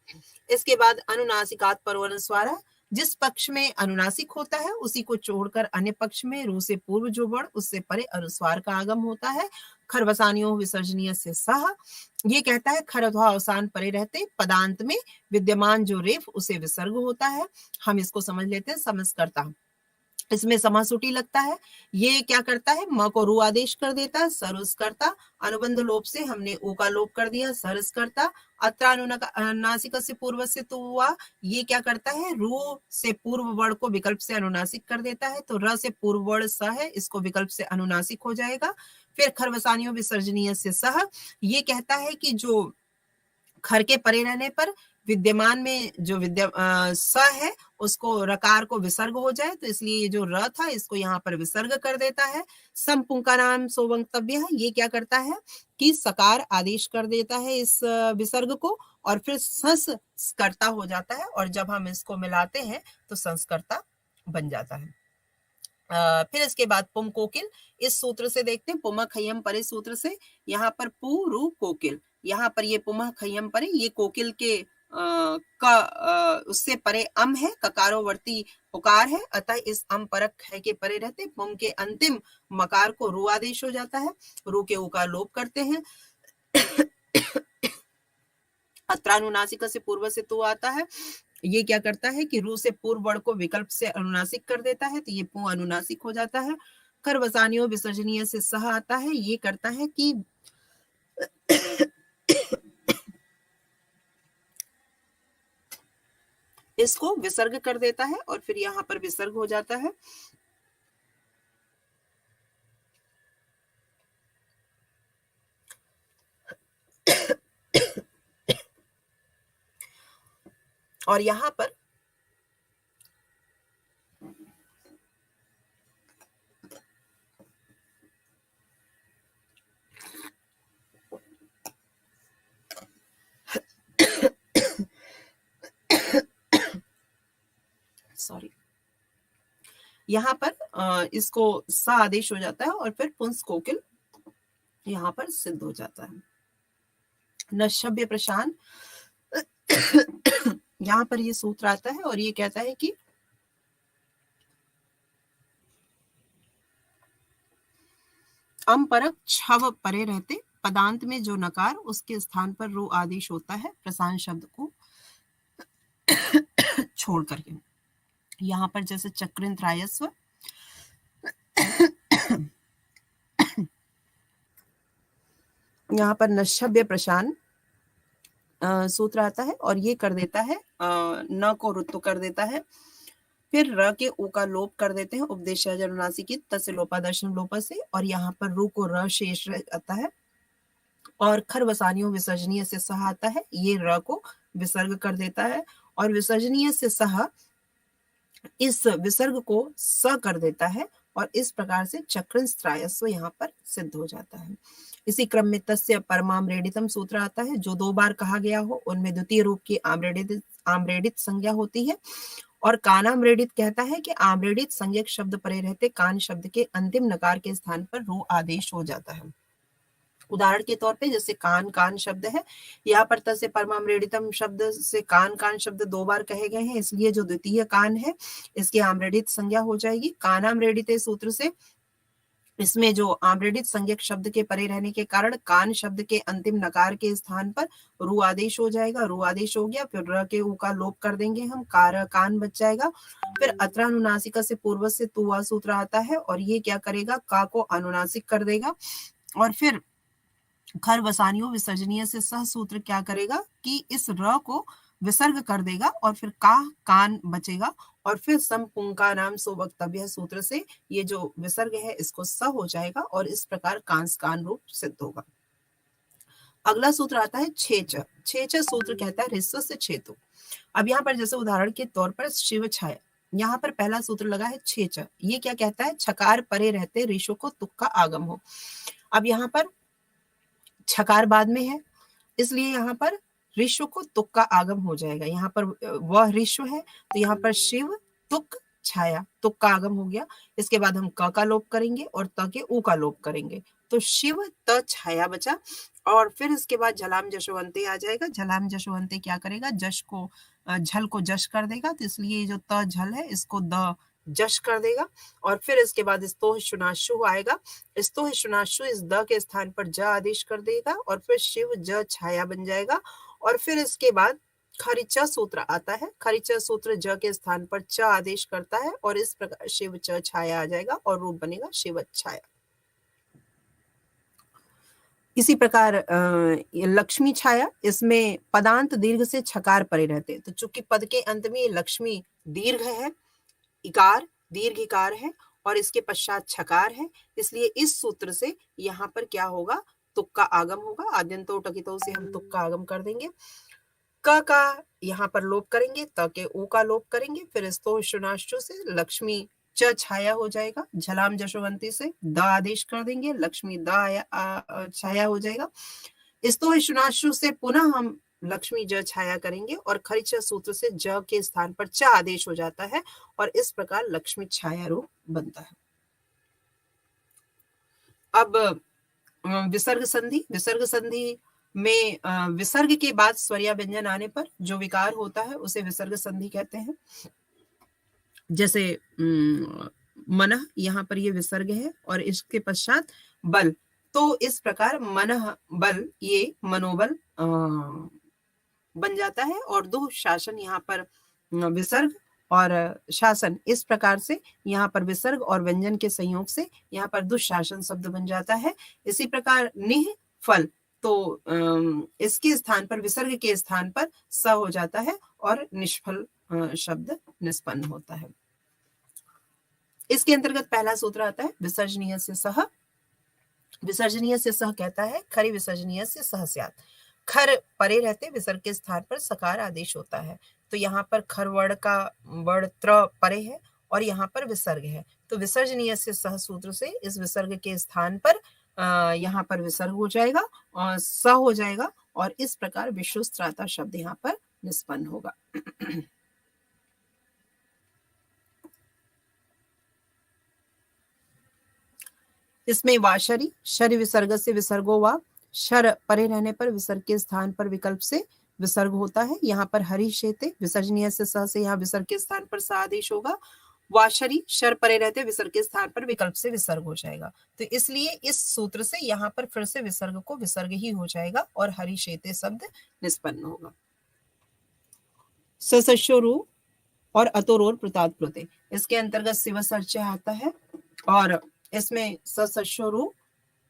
इसके बाद अनुनासिकात परवनुस्वार, जिस पक्ष में अनुनासिक होता है उसी को छोड़कर अन्य पक्ष में रू से पूर्व जो वर्ण उससे परे अनुस्वार का आगम होता है। खरवसानियों विसर्जनीय से सह, ये कहता है खर अथवा अवसान परे रहते पदांत में विद्यमान जो रेफ उसे विसर्ग होता है। हम इसको समझ लेते हैं समस्कर्ता। इसमें समासुटी लगता है, ये क्या करता है म को रू आदेश कर देता है सरस करता, अनुबंध लोप से हमने ऊ का लोप कर दिया सरस करता। अत्रानुनासिक से पूर्व से तो हुआ, ये क्या करता है रू से पूर्व वर्ण को विकल्प से अनुनासिक कर देता है। तो र से पूर्व वर्ण स है इसको विकल्प से अनुनासिक हो जाएगा। फिर खरवसानियों विसर्जनीय से सह, ये कहता है कि जो खर के परे रहने पर विद्यमान में जो स है उसको रकार को विसर्ग हो जाए तो इसलिए ये जो र था इसको यहाँ पर विसर्ग कर देता है। संपुंका नाम सोवंतव्य है, ये क्या करता है कि सकार आदेश कर देता है इस विसर्ग को और फिर संस्कर्ता हो जाता है और जब हम इसको मिलाते हैं तो संस्कर्ता बन जाता है। फिर इसके बाद पुम कोकिल, इस सूत्र से देखते हैं पुमा खयम परे सूत्र से। यहाँ पर पु रु कोकिल, यहाँ पर ये पुमा खयम परे ये कोकिल के उससे परे अम है, ककारोवर्ती उकार है, अतः इस अम परक ख के परे रहते पुम के अंतिम मकार को रू आदेश हो जाता है। रू के उकार लोप करते हैं। अत्रानुनासिक से पूर्व से तो आता है, ये क्या करता है कि रू से पूर्व वर्ण को विकल्प से अनुनासिक कर देता है तो ये पु अनुनासिक हो जाता है। खरवसानियों विसर्जनीय से सह आता है, ये करता है कि इसको विसर्ग कर देता है और फिर यहाँ पर विसर्ग हो जाता है। और यहाँ पर सॉरी, यहाँ पर इसको सा आदेश हो जाता है और फिर पुंस कोकिल यहाँ पर सिद्ध हो जाता है। नश्यभ्य प्रशान यहाँ पर ये सूत्र आता है और ये कहता है कि अम परक छव परे रहते पदांत में जो नकार उसके स्थान पर रो आदेश होता है प्रशान शब्द को छोड़ करके। यहाँ पर जैसे चक्रिंत रायस्व, यहाँ पर नश्यभ्य प्रशान सूत्र आता है और ये कर देता है न को रुत्व कर देता है, फिर र के ऊ का लोप कर देते हैं उपदेश अनुनासिक की तस्य लोपा दर्शन लोपा से, और यहाँ पर रू को र शेष आता है और खर वसानियों विसर्जनीय से सह आता है, ये र को विसर्ग कर देता है और विसर्जनीय से सह इस विसर्ग को स कर देता है और इस प्रकार से चक्रिंस्त्रायस्व यहाँ पर सिद्ध हो जाता है। इसी क्रम में तस्य परमाम्रेडितम सूत्र आता है, जो 2 बार कहा गया हो उनमें द्वितीय रूप की आम्रेडित संज्ञा होती है और कानाम्रेडित कहता है कि आम्रेडित संज्ञक शब्द परे रहते कान शब्द के अंतिम नकार के स्थान पर रू आदेश हो जाता है। उदाहरण के तौर पे जैसे कान कान शब्द है, यहाँ पर तस्य परमाम्रेडितम शब्द से कान कान शब्द 2 बार कहे गए हैं, इसलिए जो द्वितीय कान है इसकी आम्रेडित संज्ञा हो जाएगी। कानाम्रेडित सूत्र से इसमें जो आम्रेडित संज्ञक शब्द के परे रहने के कारण कान शब्द के अंतिम नकार के स्थान पर रू आदेश हो जाएगा। रू आदेश हो गया, फिर र के ऊ का लोप कर देंगे हम, कार कान बच जाएगा। फिर अत्रानुनासिका से पूर्व से तुआ सूत्र आता है और ये क्या करेगा, का को अनुनासिक कर देगा और फिर खर वसानियों विसर्जनीय से सह सूत्र क्या करेगा कि इस र को विसर्ग कर देगा और फिर का कान बचेगा और फिर समपुंका नाम सो वक्तव्य सूत्र से ये जो विसर्ग है इसको स हो जाएगा और इस प्रकार कांस कान रूप सिद्ध होगा। अगला सूत्र आता है छेच। छेच सूत्र कहता है ऋस्व से छेतु। अब यहाँ पर जैसे उदाहरण के तौर पर शिव छाया, यहाँ पर पहला सूत्र लगा है छेच, ये क्या कहता है, छकार परे रहते ऋषु को तुक का आगम हो। अब यहाँ पर छकार बाद में है इसलिए यहाँ पर ऋषु को तुक का आगम हो जाएगा। यहाँ पर वह ऋषु है तो यहाँ पर शिव तुक छाया, तुक का आगम हो गया। इसके बाद हम क का लोप करेंगे और त के ऊ का लोप करेंगे तो शिव त छाया बचा और फिर इसके बाद झलाम जशवंते आ जाएगा। झलाम जशवंते क्या करेगा, जश को झल को जश कर देगा, तो इसलिए जो त झल है इसको द जश कर देगा और फिर इसके बाद स्तोह शुनाशु आएगा। स्तोह शुनाशु इस द के स्थान पर ज आदेश कर देगा और फिर शिव ज छाया बन जाएगा और फिर इसके बाद खरिचा सूत्र आता है। खरिचा सूत्र ज के स्थान पर च आदेश करता है और इस प्रकार शिव च छाया आ जाएगा और रूप बनेगा शिव छाया। इसी प्रकार लक्ष्मी छाया, इसमें पदांत दीर्घ से छकार परे रहते, तो चूंकि पद के अंत में लक्ष्मी दीर्घ है, इकार दीर्घ इकार है और इसके पश्चात छकार है, इसलिए इस सूत्र से यहाँ पर क्या होगा, तुक का आगम होगा। आद्यंतो टकितो से हम तुक का आगम कर देंगे। क का यहाँ पर लोप करेंगे, त के ऊ का लोप करेंगे, फिर स्तो शुनाश्चु से लक्ष्मी च छाया हो जाएगा। झलाम जशवंती से द आदेश कर देंगे, लक्ष्मी द छाया हो जाएगा। स्तो शुनाश्चु से पुनः हम लक्ष्मी ज छाया करेंगे और खरिच सूत्र से ज के स्थान पर च आदेश हो जाता है और इस प्रकार लक्ष्मी छाया रूप बनता है। अब विसर्ग संधि। विसर्ग संधि में विसर्ग के बाद स्वरिया व्यंजन आने पर जो विकार होता है उसे विसर्ग संधि कहते हैं। जैसे मनः, यहाँ पर ये विसर्ग है और इसके पश्चात बल, तो इस प्रकार मनः बल ये मनोबल बन जाता है और दु शासन यहाँ पर विसर्ग और शासन, इस प्रकार से यहाँ पर विसर्ग और व्यंजन के संयोग से यहाँ पर दुशासन शब्द बन जाता है। इसी प्रकार निह फल, तो इसके स्थान पर विसर्ग के स्थान पर स हो जाता है और निष्फल शब्द निष्पन्न होता है। इसके अंतर्गत पहला सूत्र आता है विसर्जनीय से सह। विसर्जनीय से सह कहता है खरि विसर्जनीय से सह स्यात्। खर परे रहते विसर्ग के स्थान पर सकार आदेश होता है। तो यहाँ पर खर वर्ण का वर्ण त्र परे है और यहाँ पर विसर्ग है, तो विसर्जनीय से सह सूत्र से इस विसर्ग के स्थान पर यहाँ पर विसर्ग हो जाएगा और स हो जाएगा और इस प्रकार विश्वस्त्राता शब्द यहाँ पर निष्पन्न होगा। इसमें वाशरी शर विसर्ग से विसर्गो वा, शर परे रहने पर विसर्ग के स्थान पर विकल्प से विसर्ग होता है। यहाँ पर हरि शेते विसर्जनीय से सह से यहाँ विसर्ग के स्थान पर स आदेश होगा। वाशरी शर परे रहते विसर्ग के स्थान पर विकल्प से विसर्ग हो जाएगा। तो इसलिए इस सूत्र से यहाँ पर फिर से विसर्ग को विसर्ग ही हो जाएगा और हरि शेते शब्द निष्पन्न होगा। सशोरु और अतोरोर प्रताद प्लुते, इसके अंतर्गत शिवसर्चय आता है और इसमें सशोरु,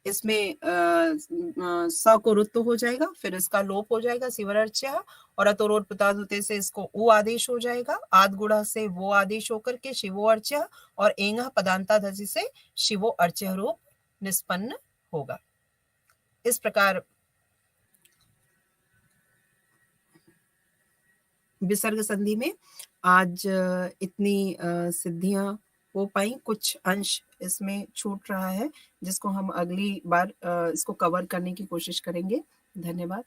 इसमें स को रुत्व हो जाएगा, फिर इसका लोप हो जाएगा शिवरर्च्य और अतोरोर प्रताद होते से इसको उ आदेश हो जाएगा। आद गुणा से वो आदेश होकर के शिवो अर्च्य और एंग पदांताधि से शिवो अर्च्य रूप निष्पन्न होगा। इस प्रकार विसर्ग संधि में आज इतनी सिद्धियां हो पाई, कुछ अंश इसमें छूट रहा है जिसको हम अगली बार इसको कवर करने की कोशिश करेंगे। धन्यवाद।